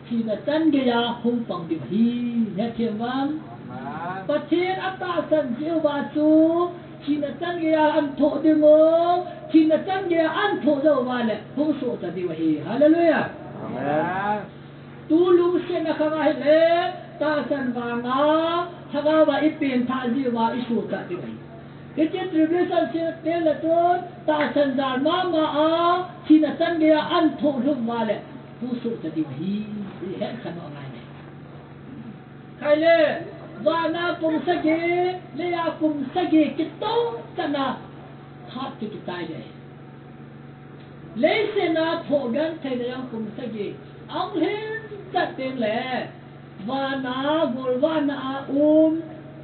ที่นั่นจันเกียร์คงฟังดีฮีเนี่ยเทียมวันประเทศอัตตาสัญญาว่าจูที่นั่นจันเกียร์อันโถดึงโง่ที่นั่นจันเกียร์อันโถเจ้าว่าเลยคงสู้จะดีว่าฮีฮาเลลูยาตูลุงเสนาข้างไอ้เล่ตาสันวางาถ้าว่าอีเป็นท่าจีว่าอีสู้จะดีว่าฮีcái chuyện tribulation sẽ đến là tốt ta sanh ra mà khi là chân kia ăn thổ hương mà lệ tu sựจะดีhi hết khả năng này này khai lệ và na cùng sa ge lệ à cùng sa ge cái tông chân na hát cái tai này lệ sẽ na thổ gan thay là cùng sa ge ông hết chặt tiền lệ và na gol và na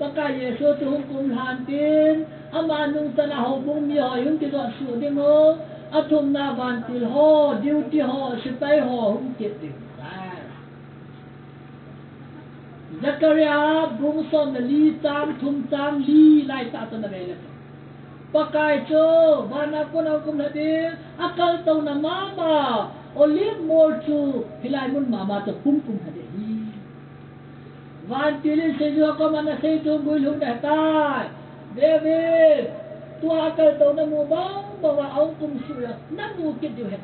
Pagka Yesu tuhong kumhantin, amanong sana ho bung mi ho yung tilo suding ho, atum na bantil ho, duty ho, sipay ho, hong kiting. Zakaria bung som na li tam tum tam li lai ta to na bele. Pagka ito, bana ko na kumhantin, akal taw na mama, olim more to, hilay mun mama to kumhantin. Van tilin sejo ko mana sei tu gulung dah tai David tu akal tau na mo bang bawa ang kum suya na mo kit dio het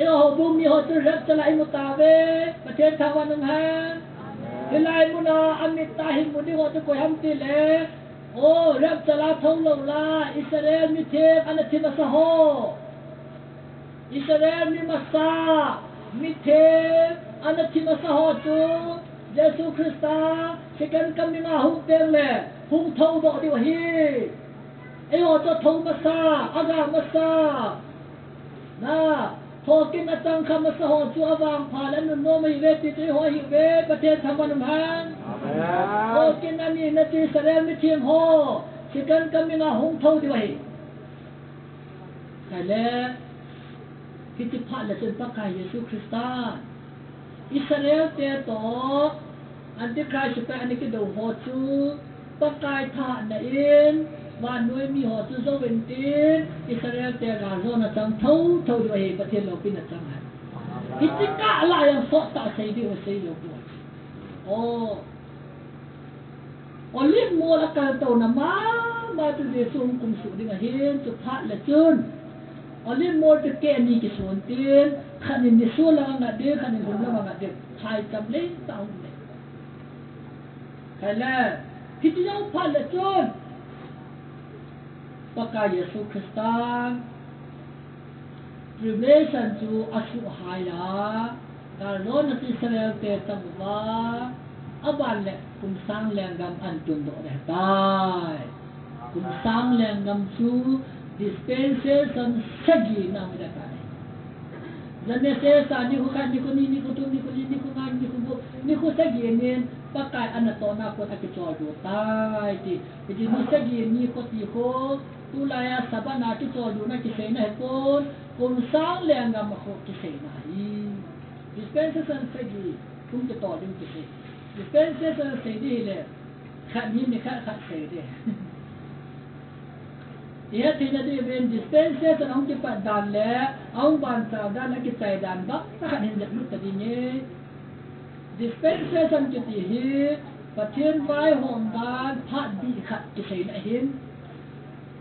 eo ho bum mi ho tu rat salai mo ta ve pathen thawan ng han hilai mo na amit tahin mo di ho tu ko ham ti le o rat sala thong lo la Israel mi the ana thi ma sa ho Israel mi masa mi the anak cina sahaja Yesus Kristus sekarang kami ngahung tele hung thau do di wahi ayo to thau masa aga masa na thokin atang kha masa ho chu awang phalan no mai ve ti ti ho hi ve pathe thaman man amen thokin ani na ti sarel mi thiem ho sekarang kami ngahung thau di wahi kale kiti phala chen pakai Yesus Kristus Israel te to Antichrist pe ani ke do ho chu pakai tha na in van nuôi mi ho chu zo wen tin Israel te ga zo na chang thau thau do he pathen lo pin na chang ha hitika la yang so ta sei di o sei lo ko olim mo la ka to na ma tu de sum kum su ding a hin chu pha la chun olim mo te ke ni ki son tin khanin ni so la nga de khanin hum la nga de thai cham le tao le khala hiti jau pha la chun paka Yesu Kristus tribulation chu asu hai la ka ron na Israel te tamwa aban le kum sang leng gam an tun do da tai kum sang leng gam chu dispensation sagi nam da kai Zane se sa ni ko kan ni ko ni ko tu ni ko ni ko ngan ni ko sagi ni pakai anak tona ko akicol do tai ti jadi mesti ni ko ti ko tulaya sabana ki col do na ki sei na pon kum sang leng ngam ko ki sei na hi dispensation segi kum ki to ding ki sei dispensation segi le khat ni ni khat sei de ia tidak di ben dispensation ang ki pa dan le ang ban sa dan na ki sai dan ba ta khat hin lut tadi ni dispensation จิตหิประเทศไว้หอมดานพระดีขัดกิเสนหิน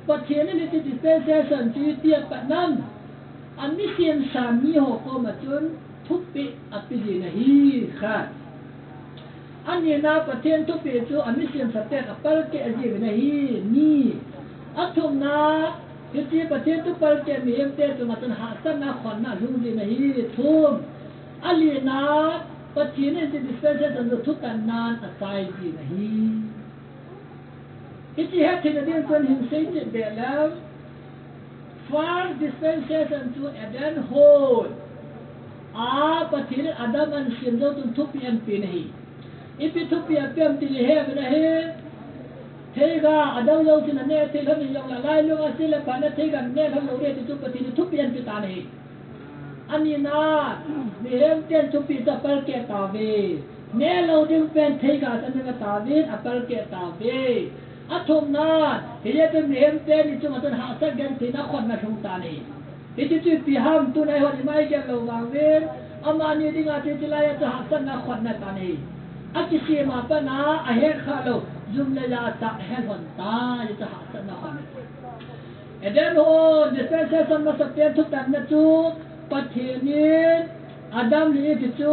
ประเทศนี้ที่ dispensation จีเตียปะนั้นอันนี้เสียนสามีหกก็มาจนทุกปีอภิดีนะฮีค่ะอันนี้นะประเทศทุกปีจูอันนี้เสียนสเตตอปัลเกอจีนะฮีนี่อัตถุนะที่ประเทศทุกปัลเกมีเอ็มเตจูมาจนหาสันนะขวัญนะลุงดีนะฮีทุ่มอันนี้นะปัจจุบันที่ dispensation ทุกการนานอาศัยดีนะฮีที่เหตุที่นั่นเป็นคนหินสิ่งที่เดียวแล้ว first dispensation to Eden hold ปัจจุบันอาดัมอันเสียงเจ้าตุนทุกปีอันปีนะฮีอีปีทุกปีอันปีอันตีเหตุนะฮีเทกาอาดัมเราสินะเนี่ยเทเขาไม่ยอมละลายลงอาศัยละปานเทกันเนี่ยเขาเราเรียกที่ทุกปัจจุบันทุกปีอันปีตาเนี่ยอันนี้นะมีเรื่องเต้นทุกปีจะเปิดเกตตาเวเนี่ยเราดึงเป็นเทกาสันนิษฐานวินอัปเปิลเกตตาเวอัฐมนาที่จะเป็นมีเรื่องเต้นที่จะมาต้นหาสักกันที่นักคนมาชงตานี่ที่จะปีห้ามตัวในหัวที่ไม่แก่เราวางเวนอามานี่ดิ้งอาทิตย์ลายจะหาสักนักคนมาตานี่อากิเสียมาปนาอาเหตุข้าเราจุ่มเลยาสักแห่งคนตาจะหาสักนักคนเดินโหดิสเพนเซชันมาสักเตียนทุกตันนะจูปัจเจนี้อาดัมลีที่จู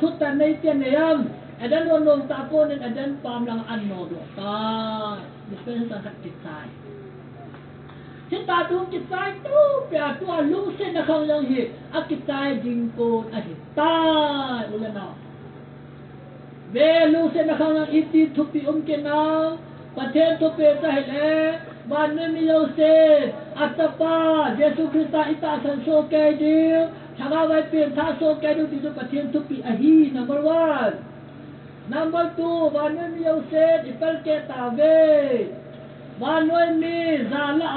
ทุกตันในเตียนเนียมอาดัมวันลงตาโกนอาดัมปามลังอันโนดตาดิสเพนสังขัดจิตใจที่ตาดูจิตใจตู้เปียตัวลูกเส้นเขายังเห็นอากิจใจจิงโกนอาหิตาอุลนาเวลูกเส้นเขายังอิติทุบปีเกนาประเทศทุบเปใจเลยบ้านไม่มีโยเซอัตตาเยซูคริสต์อิตาสันโซเกดิวชาวไว้เปลี่ยนท่าโซเกดิวที่จะประเทศทุกปีอาฮี number 1 number 2บ้านไม่มีโยเซอิปัลเกตาเวบ้านไม่มีซาลา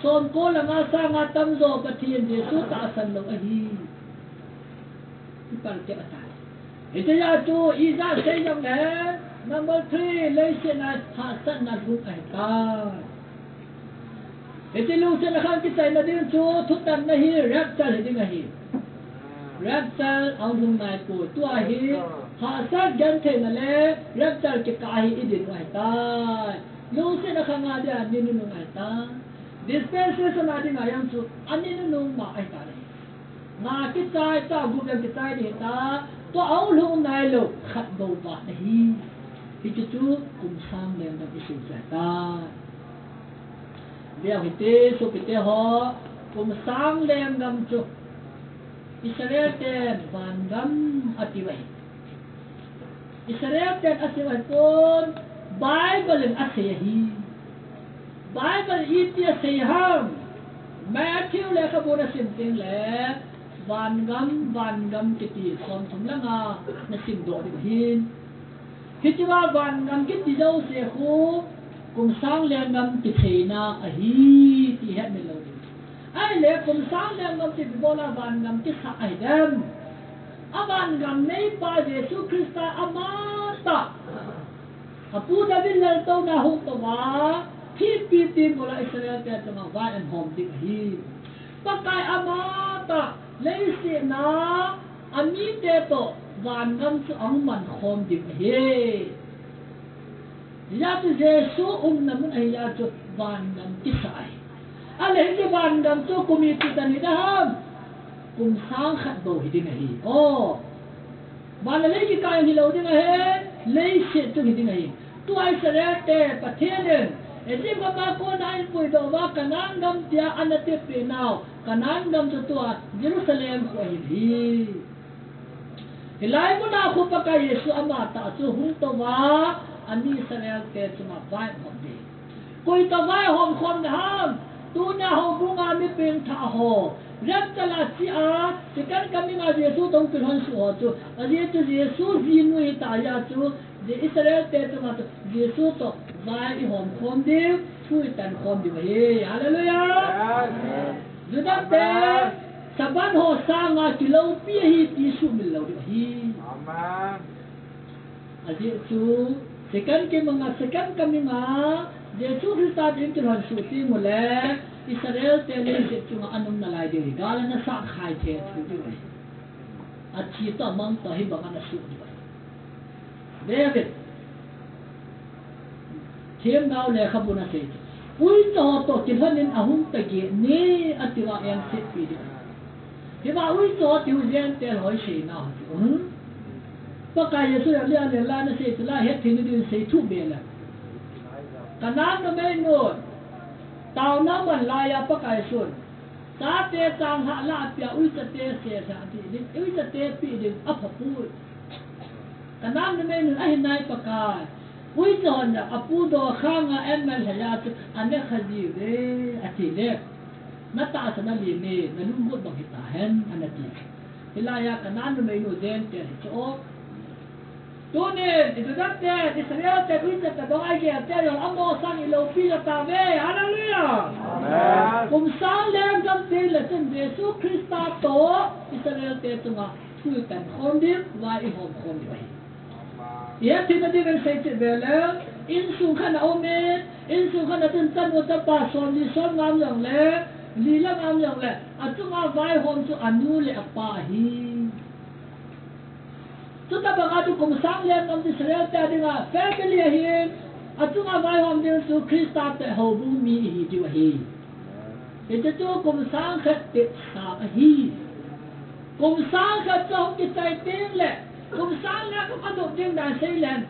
สมโกลงาสางาตัมโซประเทศเยซูตาสันลงอาฮีอิปัลเกตาอิตยาจูอีซาเซยังไง number 3เลยเสนาหาสันนัดบุกไอตาitu lu senakan kita nak dia tu tutan nahi raptal itu nahi raptal anggung naik ko tu ahi hasad gante nale raptal ke kahi idin wai ta lu senakan ada ni nu ngai ta dispensation ada ngayam tu ani nu ma ai ta na kita ta gudang kita ni ta tu au lu nai lu khat bo ba nahi itu tu kum sam le na bisu ta dia hite so kite ho kum sang lem gam chu Israel ten van gam atiwai Israel ten atiwai pun Bible asihi Bible itia seham Matthew le kabona simting le van gam kiti som thumlanga na sim do di hin hitiwa van gam kiti jau se khu kum sang leng gam ti thena a hi ti het me lo ai le kum sang leng gam ti bola van gam ti sa ai dam avan gam nei pa Yesu Krista amata apu david le to na hu to wa thi pi tin bola Israel te to ma wa en hom ti hi pakai amata le si na ami te to van gam su ang man khom di he ya tu Yesu namun ya tu bandam kisai ale hindi bandam tu komiti tani daham kum sang khat do hidi nahi oh bala le ki kai hilau ding he le se tu hidi nahi tu ai sare te pathenen edi baba ko nai pui do wa kanan gam tia anate pe nau kanan gam tu Jerusalem ko hidi hilai mo na ko pa kay Yesu amata tu hum to wa ani Israel te cuma vai hom de koi ta vai hom khom na ham tu na ho bunga mi pen tha ho rap tala si a sikan kami nga Yesu tong pi hon su ho chu aje tu Yesu ji nu ta ya chu di Israel te tu ngatu Yesus to vai hom khom diu thui tan khom diu hi hallelujah juda te saban ho sanga kilo pi hi ti su mil lo diu hi amen aji su sekan ke mga sekan kami nga Yesus Kristus din tuhan su ti mule Israel te le je tu nga anum na lai diu gala na sa khai te su diu achi to mang to hi bang na su diu David Thiêm ngao lệ khắp bùn ase Ui cho tổ chỉ thân nên ahum ta ghé Nê atiwa em xếp bì đi Thì bà ui cho tiêu dân tên hỏi xế nào Bà cả Yesu ya lea lea la na xế Thì la hết thì nó xế thu bê là Cả nám nó mê nôn Tao nám mình la ya bà cả Yesu Sa tê sang hạ la bia ui sa tê xế sa đi Ui sa tê bì đi áp hợp bùi Cả nám nó mê nôn ahin nai bà cả Ui chọn là apu do khang a em men haya tu ane khaji re ati le na ta sana li me na lu mut bang hita hen anati hilaya kanan no me no zen te cho tu ne itu dak te Israel te ui ta do ai ge te yo amo sang ilo pi ta ve hallelujah amen kum sang le gam te le chen Jesu Christa to Israel te tu ma tu tan khom dim wa I hom khom dim Ya tidak dengan saya bela, insu kan omen, insu kan tentang kita pason di son ngam yang le, lila ngam yang le, atu ngawai hom tu anu le apa hi. Tu tak bangatu kumsang le ngam di Israel tadi ngah family hi, atu ngawai hom di su Kristus te hobu mi hi jiwa hi. Itu tu kumsang kat te sa hi, kumsang kat jom kita ting le. Cũng sáng ra cũng ăn được tiếng đàn xây lên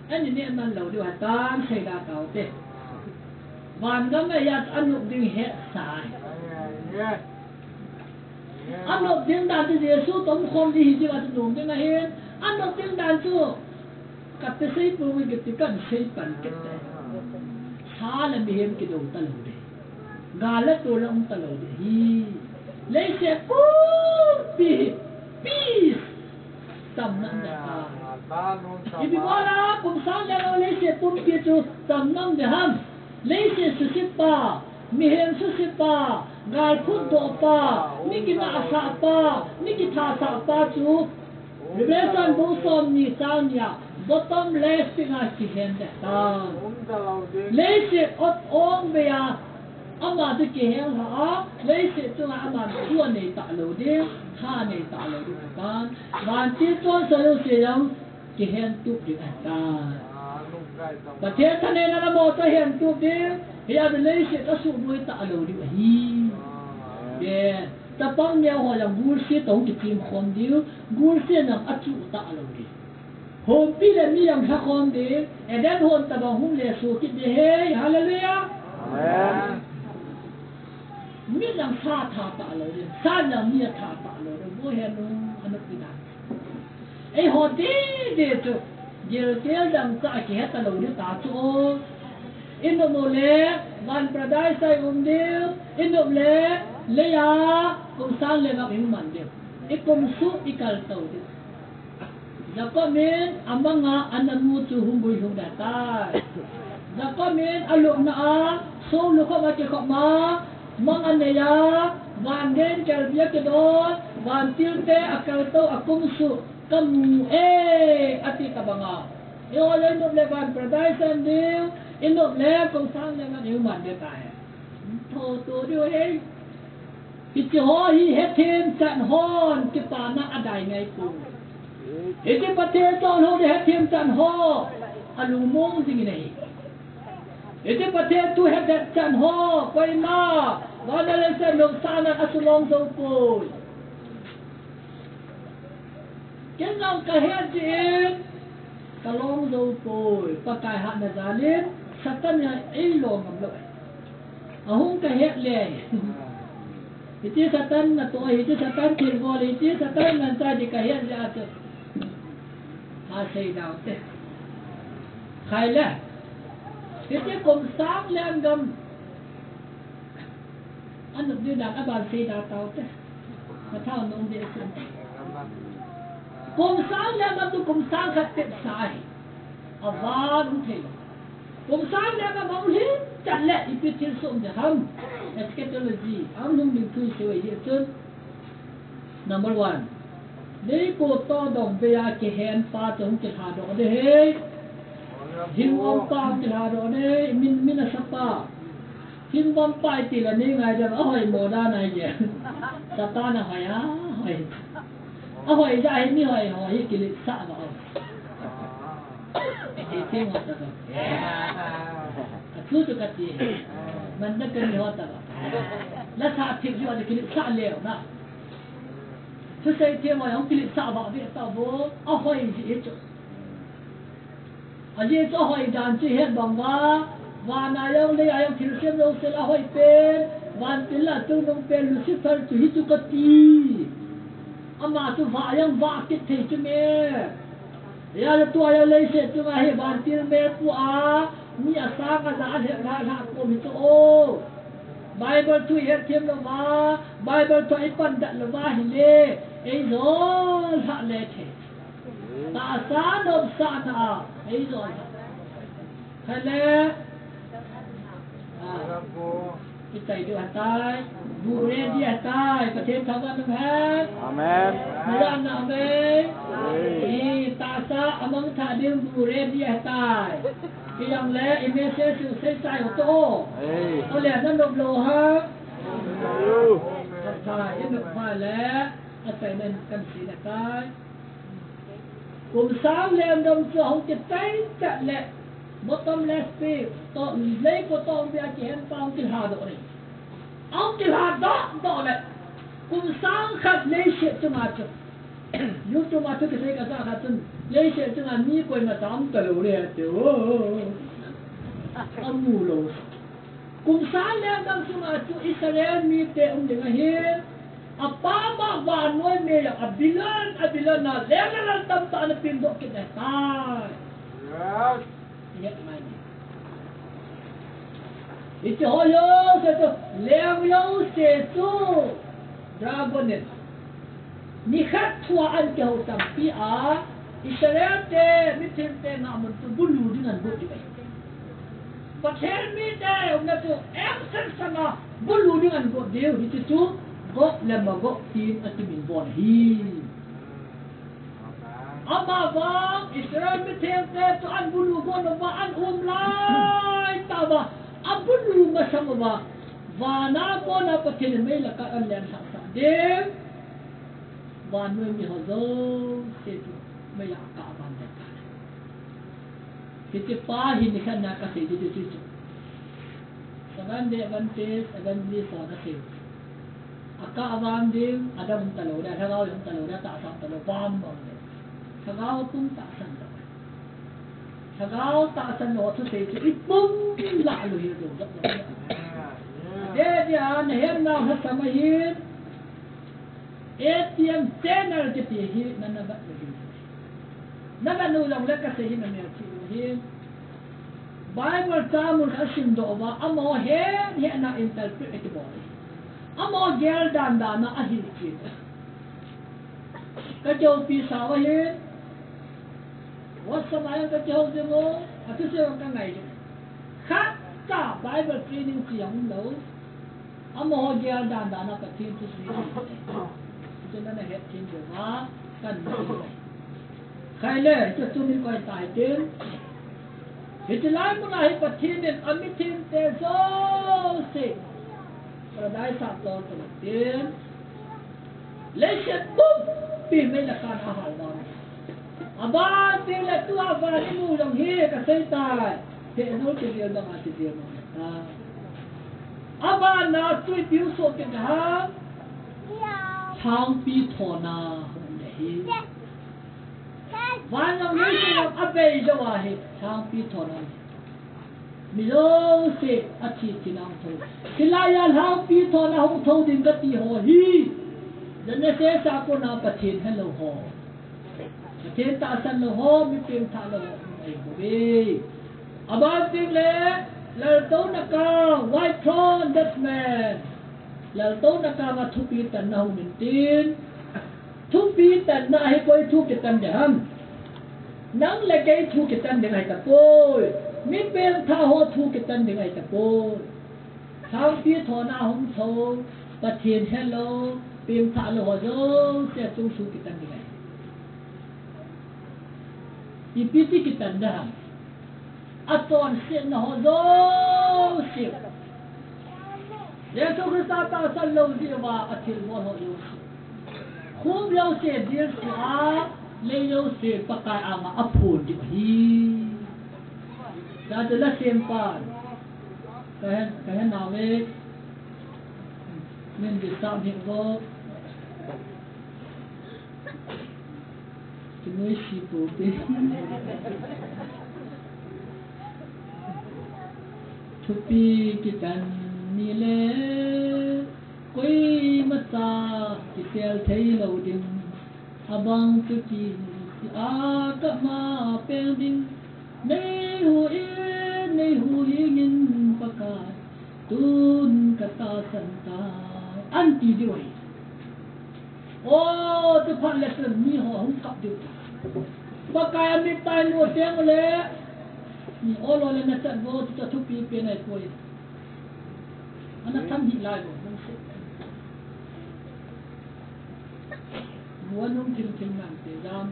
anh nhìn em ăn lẩu điều hạt tan xây ra cầu thế vàng gấm này ăn được tiếng hết xài ăn được tiếng đàn thì Giêsu tóm không đi thì mà dùng tiếng này hết ăn được tiếng đàn chưa cắt cái xây bùi cái cần xây cần cái đấy xa là bị em cái đầu ta lẩu đấy gà lết tôi là ông ta lẩu đấy hi lấy xe peace tầm năm để thì bị qua là cũng sáng ra nó lấy xe tung kia chú tầm năm để ham lấy xe số xếp ba mi hem số xếp ba gai phun độ ba mi cái nã sa ba mi cái thà sa ba chú revelation bố som ni sao nhỉ bottom left tiếng Anh chỉ hiện để ta lấy xe ốt ong về à ama tu ke hang ha lấy sự tu ama tu này tạ lầu đi ha này tạ lầu đi kan van chi tu sở lu se yang ke hang tu đi ta và thế thân này là một cái hang tu đi thì anh lấy sự ta su bui tạ lầu đi hi yeah ta bang nhau họ làm gul se tổng cái team khom điu gul se nằm ắt chu tạ lầu đi hôm pi là mi yang ha khom đi and then hồn ta bang hum le su kit đi hey hallelujah amen mi lang sa tha ta lo de sa lang mi tha ta lo de bo he no anu pina ai ho de to je tel dang sa ki ha ta lo de ta cho in no mo le van pradai sai de in no le ya kum san le ngam man de ikum su ikal tau de Zakomin amanga anamu tu humbui hum data Zakomin aluk na a so lu ko ma ke ko ma mang anaya van den kal bia ke don van til te akal to akum su kamu ati kabanga yo le no le van pradai san diu in no le kong sang le ma diu man de tai tho to diu he ki ho hi he them chan hon ki pa na adai ngai ku iti pate to ho de he them chan ho alu mong sing nei iti pate tu he de chan ho koi na Wala lang sa loob sana asulong sa upol. Kaya lang kahit diin, kalong sa upol. Pagkahat na zalim, satan niya ilong ang loob. Ahong kahit lay. Iti satan na to, iti satan kirgol, iti satan na di kahit siya ato. Hasay daw te. Kaya iti kung saan lang gam ano dia dah abang saya dah tahu teh, tahu nong dia sen. Kumsang lah tu kumsang kat tep sai, avan thei kum sam le ka bang hi chan le ipitin som de ham eschatology am nung ning thui se hi chun number 1 nei ko to dong be ya ke hen pa chong ke tha do de he hin om pa ke tha do de min sapa hin bom pai ti la nei ngai da hoi mo da nai je sata na hoi a hoi ja hi ni hoi ki le sa ba thì thêm một tập cứ cho cái gì mình đã cần nhiều tập là sao thêm cho cái lịch sa liệu đó thứ sai thêm mà ông cái lịch sa bảo việc tao bố hỏi gì hết chỗ gì cho hỏi đàn chỉ hết bằng và này ông đây ông thiếu xem đâu sẽ là hỏi tên và tính là tôi nông tên Lucifer chỉ hết cho cái gì mà tôi vả ông vả cái thế chứ mẹ ya tua ya lei se tu ngai ban tir me pu a ni asa ka za he ra ko mi to o bible tu he thêm lo ma bible tu ai pan dat lo ma hi le ei zo ha le the ta sa no sa na ei zo ha le cái tay đưa tay bu re dia tayประเทศเขาก็แพ้อาเมนไม่ได้นะอาเมนนี่ตาซาอมังทาดิมbu re dia tayที่ยังแลอิเมเซสุเซใจของโตเอาแหละนั่นลบโลฮะใช่ยังไม่พอแล้วอาศัยนั่นกันสีนะตายกลุ่มสามเล่มดมตัวของจิตใจจะแหละbottomless pit to lấy của tôi bây giờ chén bao cái hà độ này ông cái hà đó này cùng sáng khát lấy chuyện cho mà chứ nếu cho mà cái gì cả ra khát chân lấy chuyện cho mà mi quên mà tắm tờ lù này chứ ông mù lù cùng sáng lên đang cho mà chú Israel mi tệ ông đừng hiền apa ba nuôi mẹ abilan na lên lên tâm ta nó pin độ cái này ta nhất mai đi chỗ yo sẽ to leo yo sẽ tu dragonet ni khát thua ăn kêu tam pi a Israel te mi thêm te na mun tu bulu dengan bu di bai pathel mi te ông na tu absent sana bulu dengan bu deu di tu go le ma go tin atimin bon hi ama bang Israel mi thêm te tu an bulu go no ba an lai ta ba an bulu ma sama ba và na bo na pathel me la ka an len sa sa de và nuôi mi ho zo se tu me ya ka ban de ka cái pa hi ni khan na ka se de de tu saban de ban te saban ni so na se aka awan de adam talo da thagao yung talo da ta sa talo bam bang de thagao tung ta san da thagao ta san no tu se chi bum la lu hi do da de dia ne her na ha samahin ATM channel ke ti hi na ba na nu long la ka se hi na me chi hi Bible tamul asim do ba amo he na interpret ke bo amo gel dan da na ahin ki ka jo pi sa wa hi wa samay ka jo de mo atu se ka ngai khat ta Bible training chi yang lo amo gel dan da na ka tin tu si cho nên là hết thiên điều hóa cần khai lệ cho chúng mình coi tài tiến thì chỉ lấy một ngày bật thiên đến âm thiên tế số xịt và đại sạp to từ tiến lấy xe bút vì mấy là can áo hảo đó ba tiếng là tua và đi mù đồng hi cả xây tài thì nó chỉ điều đó mà chỉ điều mà ba na tôi biểu số cái đó Thang pi thona hon hi van long ni se abe jo wa hi thang pi thona mi lo se achi tinang tho kilaya thang pi thona hong tho din ka ti ho hi dan ne se sa ko na pathin hello ho pathin ta san lo ho mi pim tha lo ai bo be aba ting le la to na ka white throne that man là tốt đã cao và thu phí tận nào mình tin thu phí tận nào hay coi thu cái tận để hâm นังเล็กไอ้ทูกิตันยังไงตะโป้ยมิเป็นท่าหัวทูกิตันยังไงตะโป้ยทางพี่ถอนาหงโซปะเทียนเฮลโลเป็นท่าโลหัวโซเสียจุงสูกิตันยังไงอีพิธีกิตันได้อัตอนเสียนหัวโซเสียเยซูคริสต์ตาสันโลดีว่าอาทิตย์วันหัวโยคุ้มเราเสียเดียร์อาเลยเราเสียปากกายอามาอัพพูดดิฮีจะละเสียมปานkahen nawe men di sa ni go kinoi si po pe chupi kitan ni le koi mata ki tel thei lo ding abang tu ki a ka ma peng ding nei hu in pakai tun kata santa anti dioi oh tu phan lesson ni ho hum kap diu pakai ami tai no teng le ni olo le na chat go tu tu pi pe nai koi ana tham hi lai go mong se nuanung ting ting nan te jam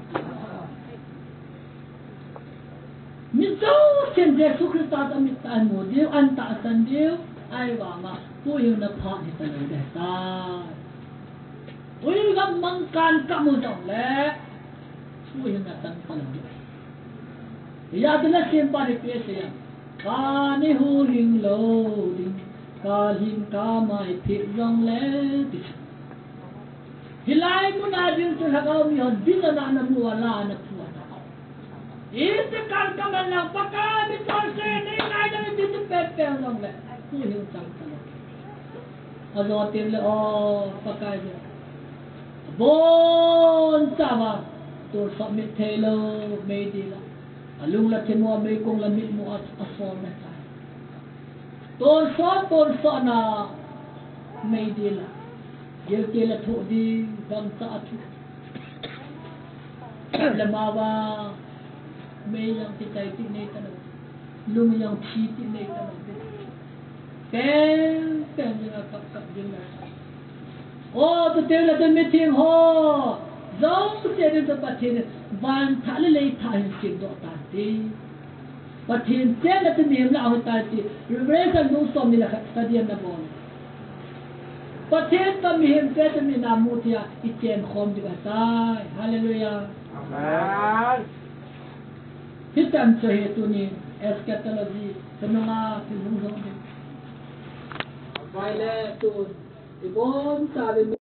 mi zau chen Yesu Christa ta mi ta mo Dieu an ta san Dieu ai wa ma pu yu na pha ni ta le da ta pu yu ga mang kan ka mo dong le pu yu na tan pa lo ya de la chen pa de pe se ya ka ni hu ling lo ding ka lim ka mai phi rong le ti hilai mu na din tu la ga mi ho din na na mu la na pu itu kan kamalang pakai betul saya ni ada itu pepel dong le, punya utang kalau. Azotin le oh pakai je. Bon sama tu submit thelo medi la. Alung la temua me kong la mit mu asor na sai. Ton so na medi la. Ye ke la thu di dam sa thu. Le mawa may yang tikay tinay tanong lum yang chi tinay tanong pen yung kapkap yung nasa oh to tell the meeting ho zong to tell the patin van thalilay tayo sin do tati patin tell the name la ang tati reverend no som nila stadium na bon patin tamihim pwede minamutya itien khom di batay hallelujah amen hitam sehetu ni eschatology senanga filung dong. Baile tu ibon sabe